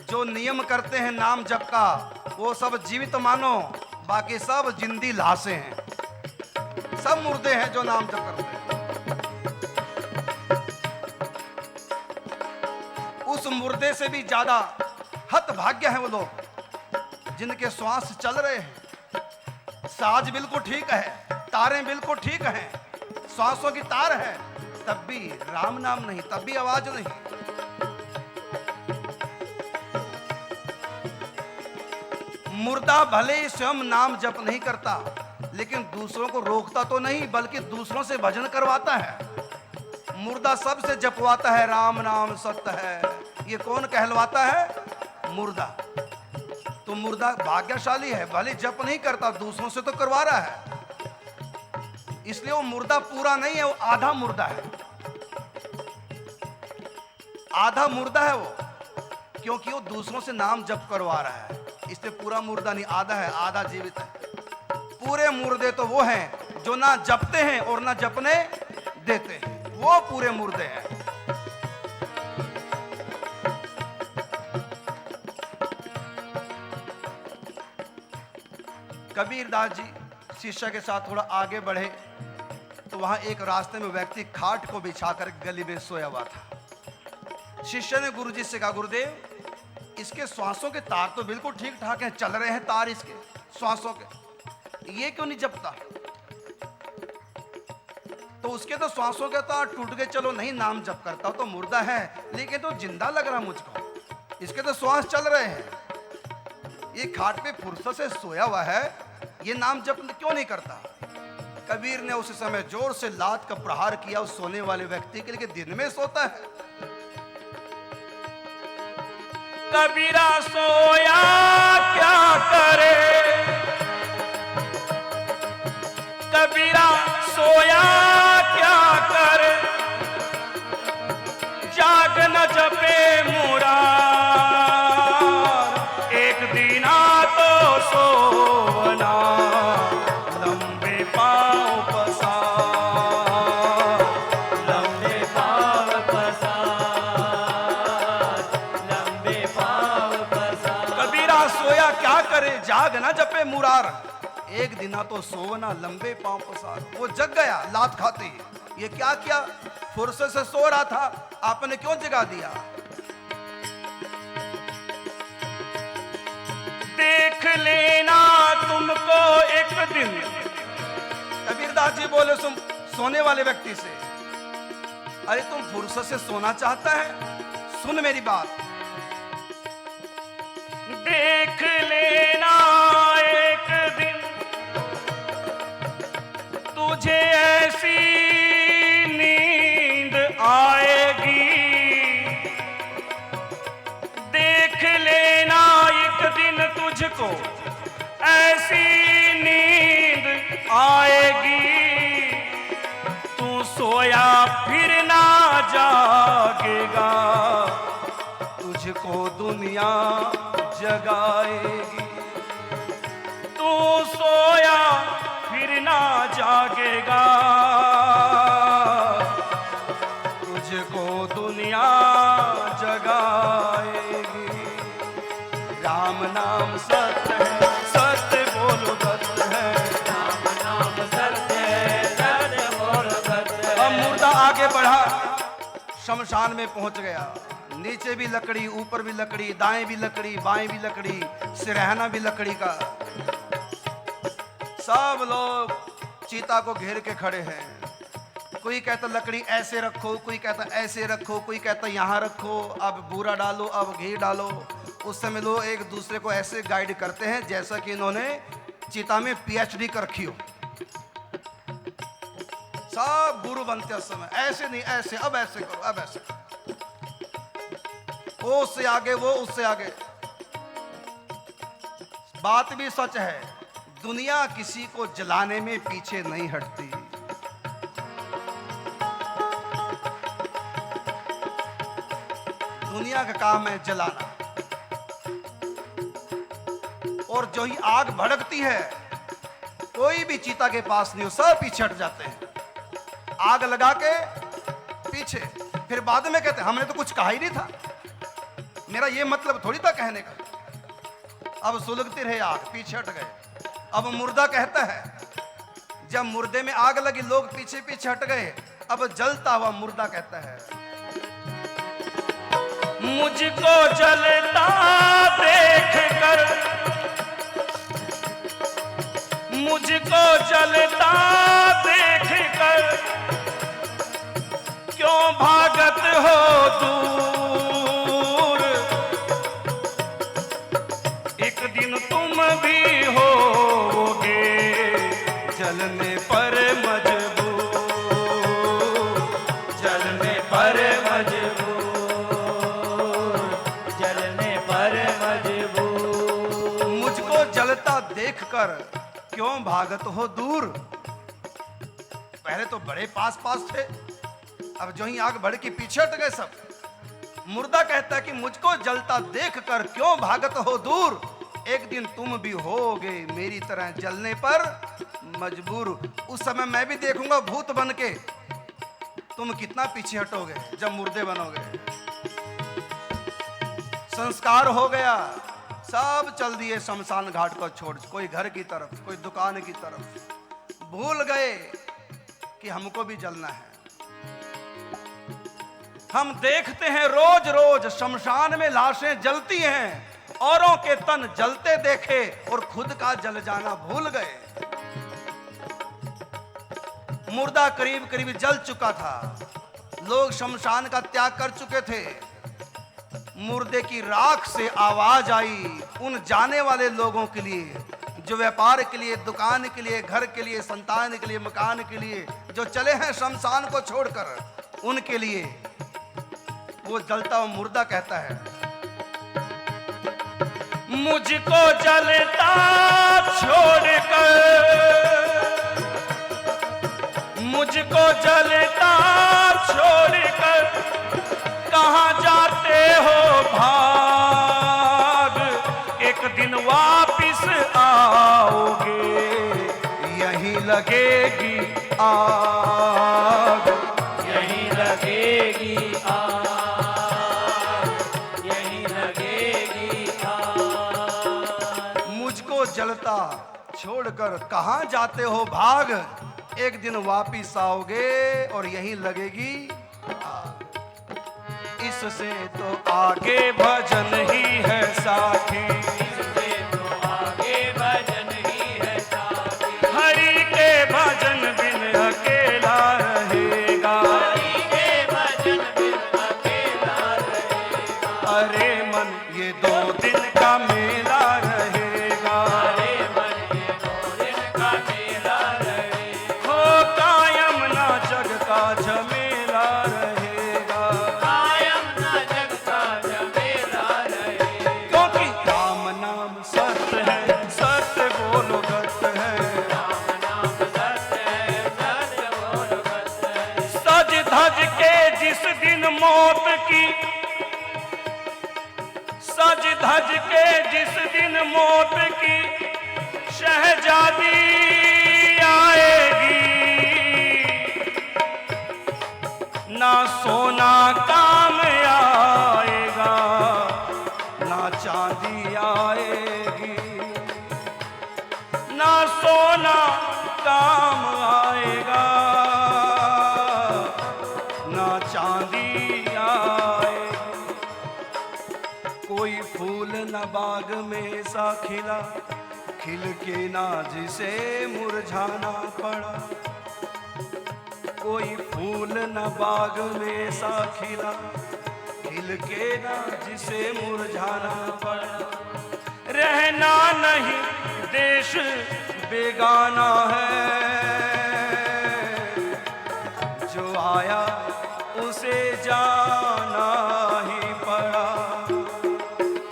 जो नियम करते हैं नाम जप का, वो सब जीवित मानो, बाकी सब जिंदी लाशें हैं, सब मुर्दे हैं जो नाम जप करते हैं। उस मुर्दे से भी ज्यादा हतभाग्य हैं वो लोग जिनके श्वास चल रहे हैं, साज बिल्कुल ठीक है, तारें बिल्कुल ठीक हैं, श्वासों की तार है, तब भी राम नाम नहीं, तब भी आवाज नहीं। मुर्दा भले ही स्वयं नाम जप नहीं करता, लेकिन दूसरों को रोकता तो नहीं, बल्कि दूसरों से भजन करवाता है। मुर्दा सबसे जपवाता है राम नाम सत्य है, ये कौन कहलवाता है? मुर्दा। तो मुर्दा भाग्यशाली है, भले जप नहीं करता, दूसरों से तो करवा रहा है, इसलिए वो मुर्दा पूरा नहीं है, वो आधा मुर्दा है। आधा मुर्दा है वो, क्योंकि वो दूसरों से नाम जप करवा रहा है, इसलिए पूरा मुर्दा नहीं, आधा है, आधा जीवित है। पूरे मुर्दे तो वो हैं जो ना जपते हैं और ना जपने देते हैं, वो पूरे मुर्दे हैं। कबीरदास जी शिष्य के साथ थोड़ा आगे बढ़े तो वहां एक रास्ते में व्यक्ति खाट को बिछाकर गली में सोया हुआ था। शिष्य ने गुरुजी से कहा, गुरुदेव इसके श्वासों के तार तो बिल्कुल ठीक ठाक हैं, चल रहे हैं तार इसके श्वासों के, ये क्यों नहीं जपता? तो उसके तो श्वासों के तार टूट गए, चलो नहीं नाम जप करता तो मुर्दा है, लेकिन तो जिंदा लग रहा मुझको, इसके तो श्वास चल रहे हैं, ये खाट पे फुर्सत से सोया हुआ है, ये नाम जप क्यों नहीं करता? कबीर ने उस समय जोर से लात का प्रहार किया उस सोने वाले व्यक्ति के लिए, दिन में सोता है। कबीरा सोया क्या करे, कबीरा सोया क्या करे, जाग न जपे मुरार, एक दीना तो सोवना, लंबे पांव पसार, लंबे पाँव पसार, लंबे पाँव पसार। कबीरा सोया क्या करे, जाग ना जपे मुरार, एक दिना तो सोवना लंबे पांव पसार। वो जग गया लात खाते ही, ये क्या किया? फुर्सत से सो रहा था, आपने क्यों जगा दिया? देख लेना तुमको एक दिन, कबीरदास जी बोले सोने वाले व्यक्ति से, अरे तुम फुर्सत से सोना चाहता है? सुन मेरी बात, देख लेना एक दिन तुझे ऐसी नींद आएगी, देख लेना एक दिन तुझको ऐसी नींद आएगी, तू सोया फिर ना जागेगा, तुझको दुनिया जगाएगी। तू सोया फिर ना जागेगा, तुझको दुनिया जगाएगी। राम नाम सत्य है, सत्य बोलो सत्य है, राम नाम सत्य है, सत्य बोलो सत्य है। अब मुर्दा आगे बढ़ा, शमशान में पहुंच गया। नीचे भी लकड़ी, ऊपर भी लकड़ी, दाएं भी लकड़ी, बाएं भी लकड़ी, सिरहाना भी लकड़ी का। सब लोग चीता को घेर के खड़े हैं। कोई कहता लकड़ी ऐसे रखो, कोई कहता ऐसे रखो, कोई कहता यहाँ रखो, अब बूरा डालो, अब घी डालो। उस समय लोग एक दूसरे को ऐसे गाइड करते हैं जैसा कि इन्होंने चीता में पीएचडी कर रखी हो। सब गुरु बनते उस समय, ऐसे नहीं ऐसे, अब ऐसे करो, अब ऐसे करो। वो उससे आगे, वो उससे आगे। बात भी सच है, दुनिया किसी को जलाने में पीछे नहीं हटती। दुनिया का काम है जलाना। और जो ही आग भड़कती है, कोई भी चीता के पास नहीं हो, सब पीछे हट जाते हैं। आग लगा के पीछे, फिर बाद में कहते हमने तो कुछ कहा ही नहीं था, मेरा ये मतलब थोड़ी था कहने का। अब सुलगती रहे आग, पीछे हट गए। अब मुर्दा कहता है, जब मुर्दे में आग लगी लोग पीछे पीछे हट गए। अब जलता हुआ मुर्दा कहता है, मुझको जलता देख कर, मुझको जलता देख कर क्यों भागत हो दूर। एक दिन तुम भी होगे जलने पर मजबूर, जलने पर मजबूर, जलने पर मजबूर। मुझको जलता देखकर क्यों भागत हो दूर। पहले तो बड़े पास पास थे, अब जो ही आग बढ़ के पीछे हट गए सब। मुर्दा कहता है कि मुझको जलता देखकर क्यों भागत हो दूर। एक दिन तुम भी होगे मेरी तरह जलने पर मजबूर। उस समय मैं भी देखूंगा भूत बन के तुम कितना पीछे हटोगे जब मुर्दे बनोगे। संस्कार हो गया, सब चल दिए शमशान घाट को छोड़, कोई घर की तरफ, कोई दुकान की तरफ। भूल गए कि हमको भी जलना है। हम देखते हैं रोज रोज शमशान में लाशें जलती हैं, औरों के तन जलते देखे और खुद का जल जाना भूल गए। मुर्दा करीब करीब जल चुका था, लोग शमशान का त्याग कर चुके थे। मुर्दे की राख से आवाज आई उन जाने वाले लोगों के लिए जो व्यापार के लिए, दुकान के लिए, घर के लिए, संतान के लिए, मकान के लिए, जो चले हैं शमशान को छोड़कर, उनके लिए। वो जलता हुआ मुर्दा कहता है, मुझको जलता छोड़कर, मुझको जलता छोड़कर कहाँ जाते हो भाग। एक दिन वापिस आओगे यहीं लगेगी आग, यहीं लगेगी आग, यहीं लगेगी आग। मुझको जलता छोड़कर कहाँ जाते हो भाग। एक दिन वापिस आओगे और यहीं लगेगी आग। इससे तो आगे भजन ही है साथी, इससे तो आगे भजन ही है साथी। हरि के भजन बिन अकेला रहेगा, हरि के भजन बिन अकेला रहेगा। अरे मन ये 2 दिन का मेला रहेगा, अरे मन ये 2 दिन का मेला रहेगा। हो कायम ना जग का झमेला रहेगा। कायम न जग का झमेला रहेगा। क्योंकि राम नाम सत्य है, सत्य बोलो सत्य है, राम नाम सत्य है, सत्य बोलो सत्य है। सज धज के जिस दिन मौत की, सज धज के जिस दिन मौत की शहजादी आएगी, ना सोना काम आएगा ना चांदी आएगी, ना सोना काम आएगा ना चांदी आए। कोई फूल न बाग में सा खिला, खिल के ना जिसे मुरझाना पड़ा। कोई फूल न बाग में सा खिला, खिल के ना जिसे मुरझाना पड़ा। रहना नहीं देश बेगाना है, जो आया उसे जाना ही पड़ा।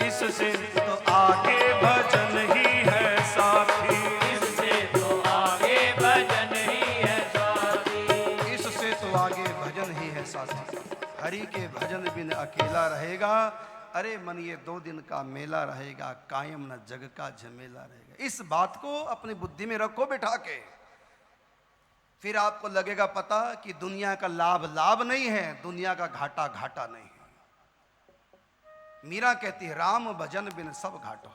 इससे तो आगे भजन ही है साथी, इससे तो आगे भजन ही है साथी, इससे तो आगे भजन ही है साथी। हरि के भजन बिन अकेला रहेगा, अरे मन ये 2 दिन का मेला रहेगा, कायम न जग का झमेला रहेगा। इस बात को अपनी बुद्धि में रखो बिठा के, फिर आपको लगेगा पता कि दुनिया का लाभ लाभ नहीं है, दुनिया का घाटा घाटा नहीं है। मीरा कहती है राम भजन बिन सब घाटो,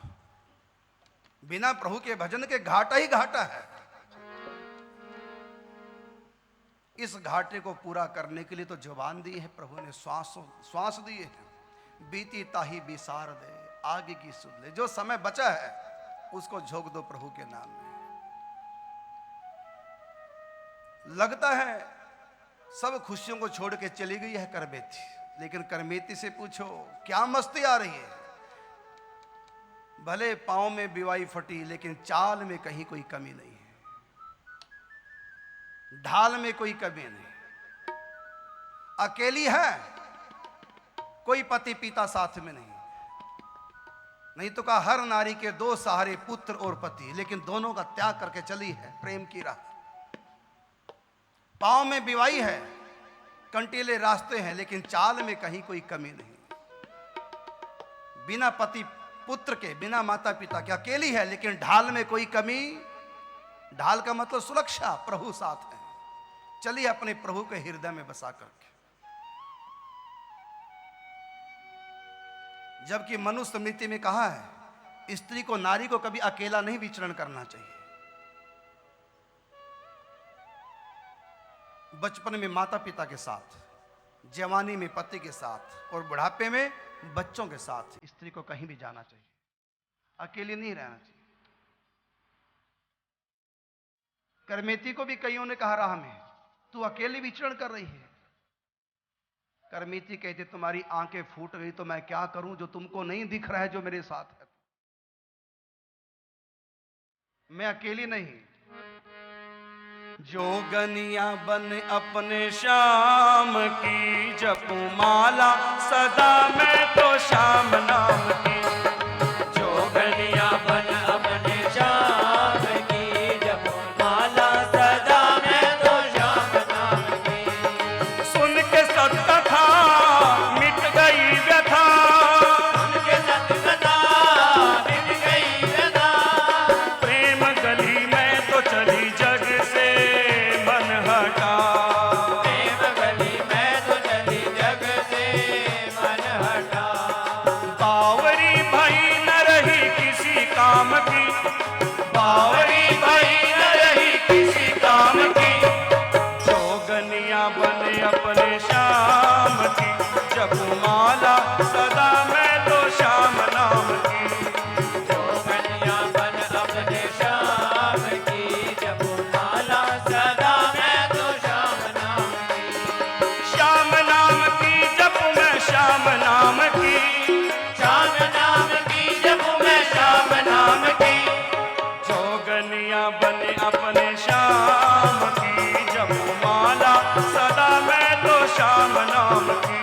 बिना प्रभु के भजन के घाटा ही घाटा है। इस घाटे को पूरा करने के लिए तो जुबान दी है प्रभु ने, श्वास दिए हैं। बीती ताही बिसार दे, आगे की सुध ले। जो समय बचा है उसको झोंक दो प्रभु के नाम में। लगता है सब खुशियों को छोड़ के चली गई है करमेती, लेकिन करमेती से पूछो क्या मस्ती आ रही है। भले पांव में बिवाई फटी, लेकिन चाल में कहीं कोई कमी नहीं है, ढाल में कोई कमी नहीं। अकेली है, कोई पति पिता साथ में नहीं तो कहा हर नारी के 2 सहारे, पुत्र और पति, लेकिन दोनों का त्याग करके चली है प्रेम की राह। पांव में बिवाई है, कंटीले रास्ते हैं, लेकिन चाल में कहीं कोई कमी नहीं। बिना पति पुत्र के, बिना माता पिता के अकेली है, लेकिन ढाल में कोई कमी। ढाल का मतलब सुरक्षा, प्रभु साथ है। चलिए अपने प्रभु के हृदय में बसा करके। जबकि मनुस्मृति में कहा है स्त्री को, नारी को कभी अकेला नहीं विचरण करना चाहिए। बचपन में माता पिता के साथ, जवानी में पति के साथ, और बुढ़ापे में बच्चों के साथ स्त्री को कहीं भी जाना चाहिए, अकेली नहीं रहना चाहिए। करमेती को भी कईयों ने कहा राह में तू अकेली विचरण कर रही है। करमेती कहते तुम्हारी आंखें फूट गई तो मैं क्या करूं, जो तुमको नहीं दिख रहा है जो मेरे साथ है। मैं अकेली नहीं। जोगनिया बन अपने श्याम की, जपू माला सदा मैं तो श्याम नाम की। जोगनिया बन अपने श्याम की, जपू माला सदा मैं तो श्याम नाम की। सुन के सत्कथा मिट गई व्यथा, उनके सत्कथा मिट गई व्यथा। प्रेम गली में तो चली जग से मन हटा। प्रेम गली में तो चली जग से मन हटा। बावरी भई न रही किसी काम की, बावरी भई न रही किसी काम की। जोगनिया बने अपने श्याम की, जपू माला सदा मैं तो श्याम नाम की। जोगनिया बन अपने श्याम की, जपू माला सदा मैं तो श्याम नाम की। श्याम नाम की जपू मैं श्याम नाम की, श्याम नाम की जपू मैं श्याम नाम की। जोगनिया बने अपने श्याम की, जपू माला सदा मैं तो श्याम नाम की।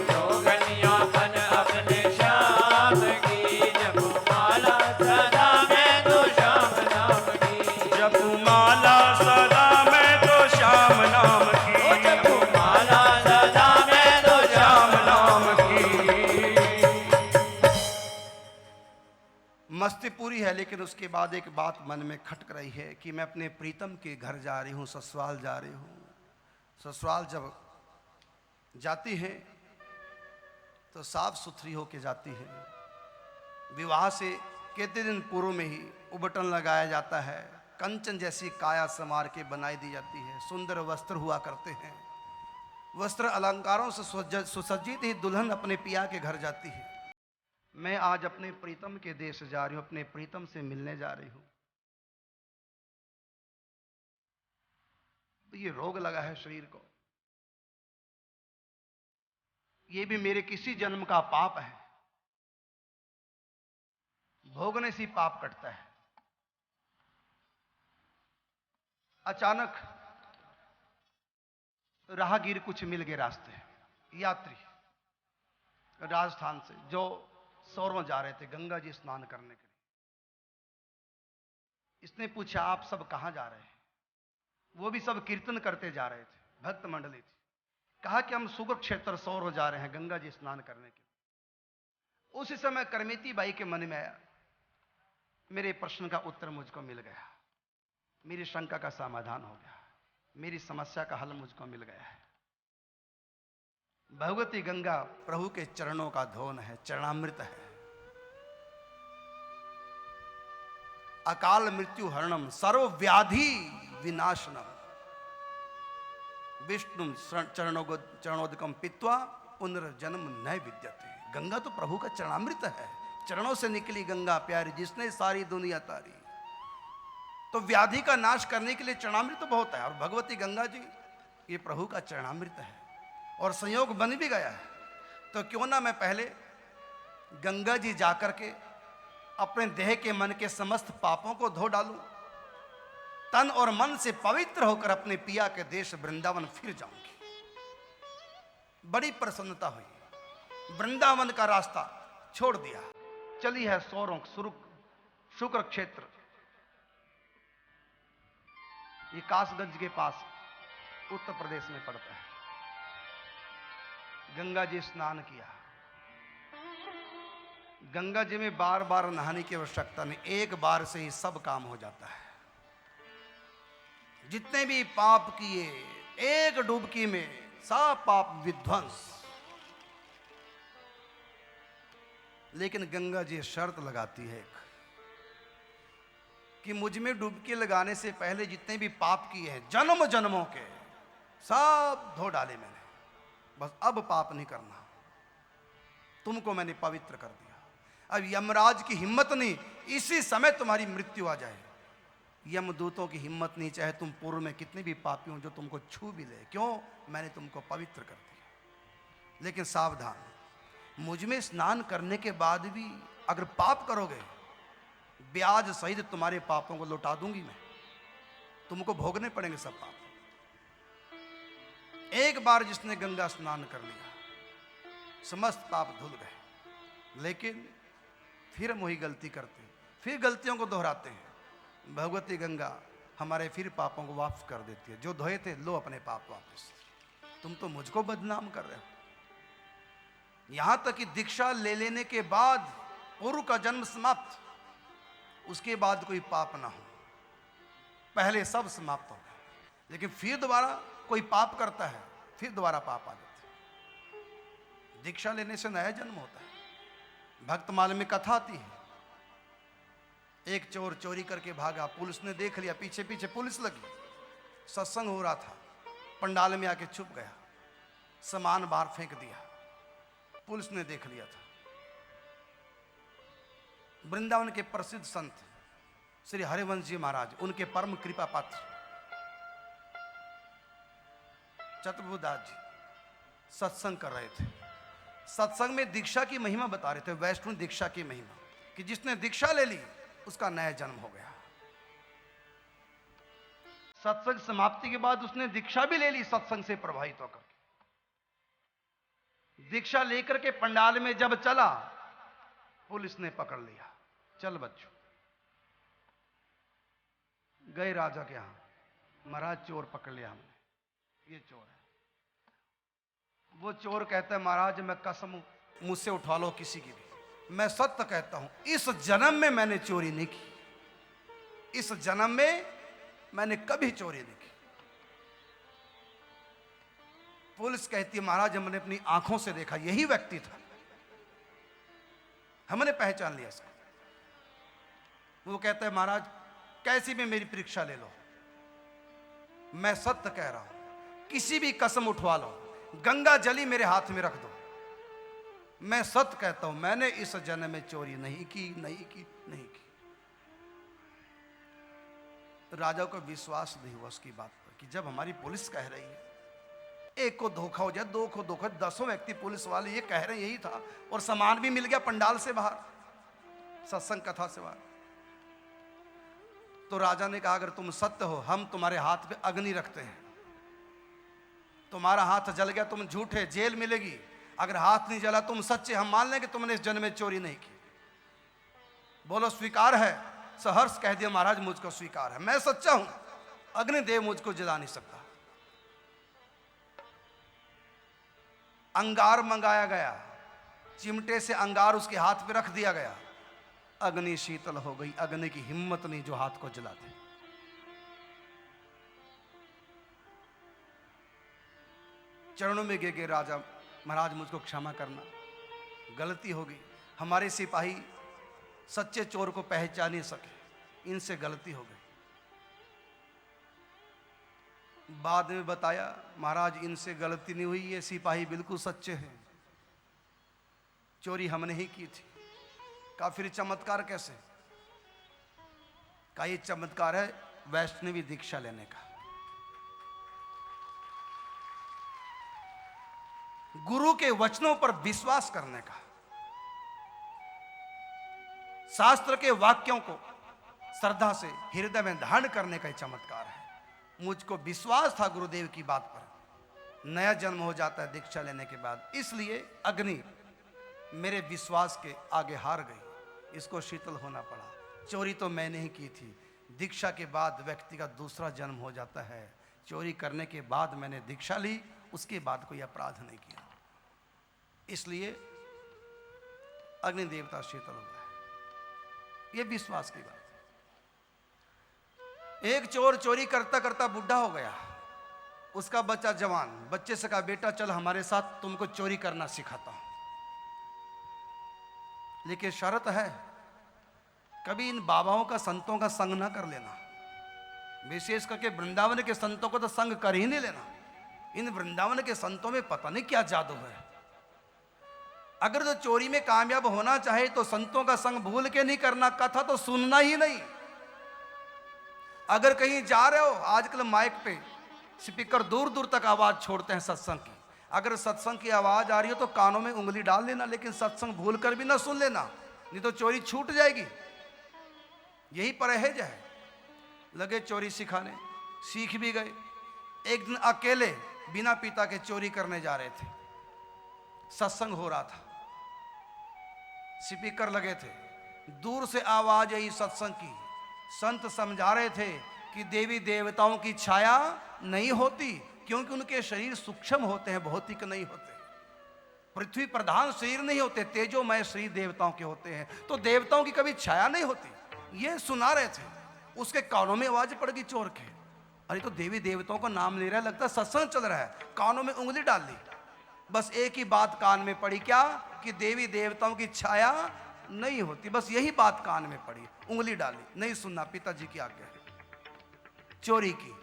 जोगनिया बन अपने श्याम की, जपू माला सदा मैं तो श्याम नाम की। जपू माला सदा मैं तो श्याम नाम ओ की, जपू माला सदा मैं तो श्याम श्याम नाम की। मस्ती पूरी है, लेकिन उसके बाद एक बात मन में खटक रही है कि मैं अपने प्रीतम के घर जा रही हूँ, ससुराल जा रही हूँ। ससुराल जब जाती है तो साफ सुथरी होके जाती है। विवाह से कितने दिन पूर्व में ही उबटन लगाया जाता है, कंचन जैसी काया संवार के बनाई दी जाती है, सुंदर वस्त्र हुआ करते हैं। वस्त्र अलंकारों से सुसज्जित ही दुल्हन अपने पिया के घर जाती है। मैं आज अपने प्रीतम के देश जा रही हूं, अपने प्रीतम से मिलने जा रही हूं। तो ये रोग लगा है शरीर को, ये भी मेरे किसी जन्म का पाप है। भोगने से ही पाप कटता है। अचानक राहगीर कुछ मिल गए रास्ते, यात्री राजस्थान से जो सौरव जा रहे थे गंगा जी स्नान करने के लिए। इसने पूछा आप सब कहां जा रहे हैं? वो भी सब कीर्तन करते जा रहे थे, भक्त मंडली थी। कहा कि हम सुगर क्षेत्र सौरव जा रहे हैं गंगा जी स्नान करने के लिए। उसी समय करमेती बाई के मन में आया, मेरे प्रश्न का उत्तर मुझको मिल गया, मेरी शंका का समाधान हो गया, मेरी समस्या का हल मुझको मिल गया है। भगवती गंगा प्रभु के चरणों का धोन है, चरणामृत है। अकाल मृत्यु हरणम सर्व व्याधि विनाशनम विष्णु चरणोदकम पित्वा पुनर्जन्म न विद्यते। गंगा तो प्रभु का चरणामृत है, चरणों से निकली गंगा प्यारी जिसने सारी दुनिया तारी। तो व्याधि का नाश करने के लिए चरणामृत बहुत है, और भगवती गंगा जी ये प्रभु का चरणामृत है। और संयोग बन भी गया है, तो क्यों ना मैं पहले गंगा जी जाकर के अपने देह के मन के समस्त पापों को धो डालूं, तन और मन से पवित्र होकर अपने पिया के देश वृंदावन फिर जाऊंगी। बड़ी प्रसन्नता हुई, वृंदावन का रास्ता छोड़ दिया, चली है सौरों शुक्र क्षेत्र। ये कासगंज के पास उत्तर प्रदेश में पड़ता है। गंगा जी स्नान किया। गंगा जी में बार बार नहाने की आवश्यकता नहीं, एक बार से ही सब काम हो जाता है। जितने भी पाप किए एक डुबकी में सब पाप विध्वंस। लेकिन गंगा जी शर्त लगाती है कि मुझ में डुबकी लगाने से पहले जितने भी पाप किए हैं जन्म जन्मों के सब धो डाले मैंने, बस अब पाप नहीं करना, तुमको मैंने पवित्र कर दिया। अब यमराज की हिम्मत नहीं, इसी समय तुम्हारी मृत्यु आ जाए। यमदूतों की हिम्मत नहीं, चाहे तुम पूर्व में कितने भी पापी हो जो तुमको छू भी ले, क्यों? मैंने तुमको पवित्र कर दिया। लेकिन सावधान, मुझ में स्नान करने के बाद भी अगर पाप करोगे, ब्याज सहित तुम्हारे पापों को लौटा दूंगी मैं, तुमको भोगने पड़ेंगे सब पाप। एक बार जिसने गंगा स्नान कर लिया, समस्त पाप धुल गए। लेकिन फिर हम वही गलती करते हैं, फिर गलतियों को दोहराते हैं। भगवती गंगा हमारे फिर पापों को वापस कर देती है। जो धोए थे लो अपने पाप वापस, तुम तो मुझको बदनाम कर रहे हो। यहां तक कि दीक्षा ले लेने के बाद पूर्व का जन्म समाप्त, उसके बाद कोई पाप ना हो, पहले सब समाप्त हो गए। लेकिन फिर दोबारा कोई पाप करता है, फिर दोबारा पाप आ जाता है। दीक्षा लेने से नया जन्म होता है। भक्तमाल में कथा आती है, एक चोर चोरी करके भागा, पुलिस ने देख लिया, पीछे पीछे पुलिस लगी। सत्संग हो रहा था, पंडाल में आके छुप गया, सामान बाहर फेंक दिया, पुलिस ने देख लिया था। वृंदावन के प्रसिद्ध संत श्री हरिवंश जी महाराज, उनके परम कृपा पात्र चतुर्भुदास जी सत्संग कर रहे थे। सत्संग में दीक्षा की महिमा बता रहे थे, वैष्णव दीक्षा की महिमा, कि जिसने दीक्षा ले ली उसका नया जन्म हो गया। सत्संग समाप्ति के बाद उसने दीक्षा भी ले ली, सत्संग से प्रभावित होकर। दीक्षा लेकर के पंडाल में जब चला, पुलिस ने पकड़ लिया, चल बच्चों। गए राजा के यहां, महाराज चोर पकड़ लिया हमने, ये चोर है। वो चोर कहता है, महाराज मैं कसम मुझसे उठा लो किसी की भी, मैं सत्य कहता हूं, इस जन्म में मैंने चोरी नहीं की, इस जन्म में मैंने कभी चोरी नहीं की। पुलिस कहती है, महाराज हमने अपनी आंखों से देखा, यही व्यक्ति था, हमने पहचान लिया इसको। वो कहता है, महाराज कैसी भी मेरी परीक्षा ले लो, मैं सत्य कह रहा हूं, किसी भी कसम उठवा लो, गंगा जली मेरे हाथ में रख दो, मैं सत्य कहता हूं मैंने इस जन्म में चोरी नहीं की, नहीं की, नहीं की। राजा को विश्वास नहीं हुआ उसकी बात पर कि जब हमारी पुलिस कह रही है, एक को धोखा हो जाए, दो को धोखा, 10 व्यक्ति पुलिस वाले ये कह रहे हैं यही था, और सामान भी मिल गया पंडाल से बाहर, सत्संग कथा से बाहर। तो राजा ने कहा अगर तुम सत्य हो, हम तुम्हारे हाथ पे अग्नि रखते हैं, तुम्हारा हाथ जल गया तुम झूठे, जेल मिलेगी, अगर हाथ नहीं जला तुम सच्चे, हम मान लेंगे तुमने इस जन्म में चोरी नहीं की। बोलो स्वीकार है? सहर्ष कह दिया महाराज मुझको स्वीकार है, मैं सच्चा हूं, अग्निदेव मुझको जला नहीं सकता। अंगार मंगाया गया, चिमटे से अंगार उसके हाथ पे रख दिया गया, अग्नि शीतल हो गई। अग्नि की हिम्मत नहीं जो हाथ को जलाते। चरणों में गिर गए राजा, महाराज मुझको क्षमा करना, गलती हो गई, हमारे सिपाही सच्चे चोर को पहचान नहीं सके, इनसे गलती हो गई। बाद में बताया महाराज इनसे गलती नहीं हुई, ये सिपाही बिल्कुल सच्चे हैं, चोरी हमने ही की थी। कहा फिर चमत्कार कैसे? कहा ये चमत्कार है वैष्णवी दीक्षा लेने का, गुरु के वचनों पर विश्वास करने का, शास्त्र के वाक्यों को श्रद्धा से हृदय में धारण करने का चमत्कार है। मुझको विश्वास था गुरुदेव की बात पर, नया जन्म हो जाता है दीक्षा लेने के बाद, इसलिए अग्नि मेरे विश्वास के आगे हार गई, इसको शीतल होना पड़ा। चोरी तो मैंने ही की थी, दीक्षा के बाद व्यक्ति का दूसरा जन्म हो जाता है, चोरी करने के बाद मैंने दीक्षा ली, उसके बाद कोई अपराध नहीं किया, इसलिए अग्नि देवता शीतल हो गया। ये विश्वास की बात। एक चोर चोरी करता करता बुढ़ा हो गया, उसका बच्चा जवान, बच्चे से कहा बेटा चल हमारे साथ तुमको चोरी करना सिखाता हूं, लेकिन शर्त है कभी इन बाबाओं का संतों का संग ना कर लेना, विशेष करके वृंदावन के संतों को तो संग कर ही नहीं लेना। इन वृंदावन के संतों में पता नहीं क्या जादू है, अगर तो चोरी में कामयाब होना चाहे तो संतों का संग भूल के नहीं करना, कथा तो सुनना ही नहीं। अगर कहीं जा रहे हो, आजकल माइक पे स्पीकर दूर दूर तक आवाज छोड़ते हैं सत्संग की, अगर सत्संग की आवाज आ रही हो तो कानों में उंगली डाल लेना, लेकिन सत्संग भूल कर भी ना सुन लेना, नहीं तो चोरी छूट जाएगी। यही परहेज है। लगे चोरी सिखाने, सीख भी गए। एक दिन अकेले बिना पिता के चोरी करने जा रहे थे, सत्संग हो रहा था, स्पीकर लगे थे, दूर से आवाज आई सत्संग की, संत समझा रहे थे कि देवी देवताओं की छाया नहीं होती, क्योंकि उनके शरीर सूक्ष्म होते हैं, भौतिक नहीं होते, पृथ्वी प्रधान शरीर नहीं होते, तेजोमय शरीर देवताओं के होते हैं, तो देवताओं की कभी छाया नहीं होती। ये सुना रहे थे, उसके कानों में आवाज पड़ गई चोर के, अरे तो देवी देवताओं का नाम ले रहा है, लगता है सत्संग चल रहा है, कानों में उंगली डाल दी। बस एक ही बात कान में पड़ी, क्या? कि देवी देवताओं की छाया नहीं होती, बस यही बात कान में पड़ी, उंगली डाली, नहीं सुनना, पिताजी की आज्ञा है, चोरी की।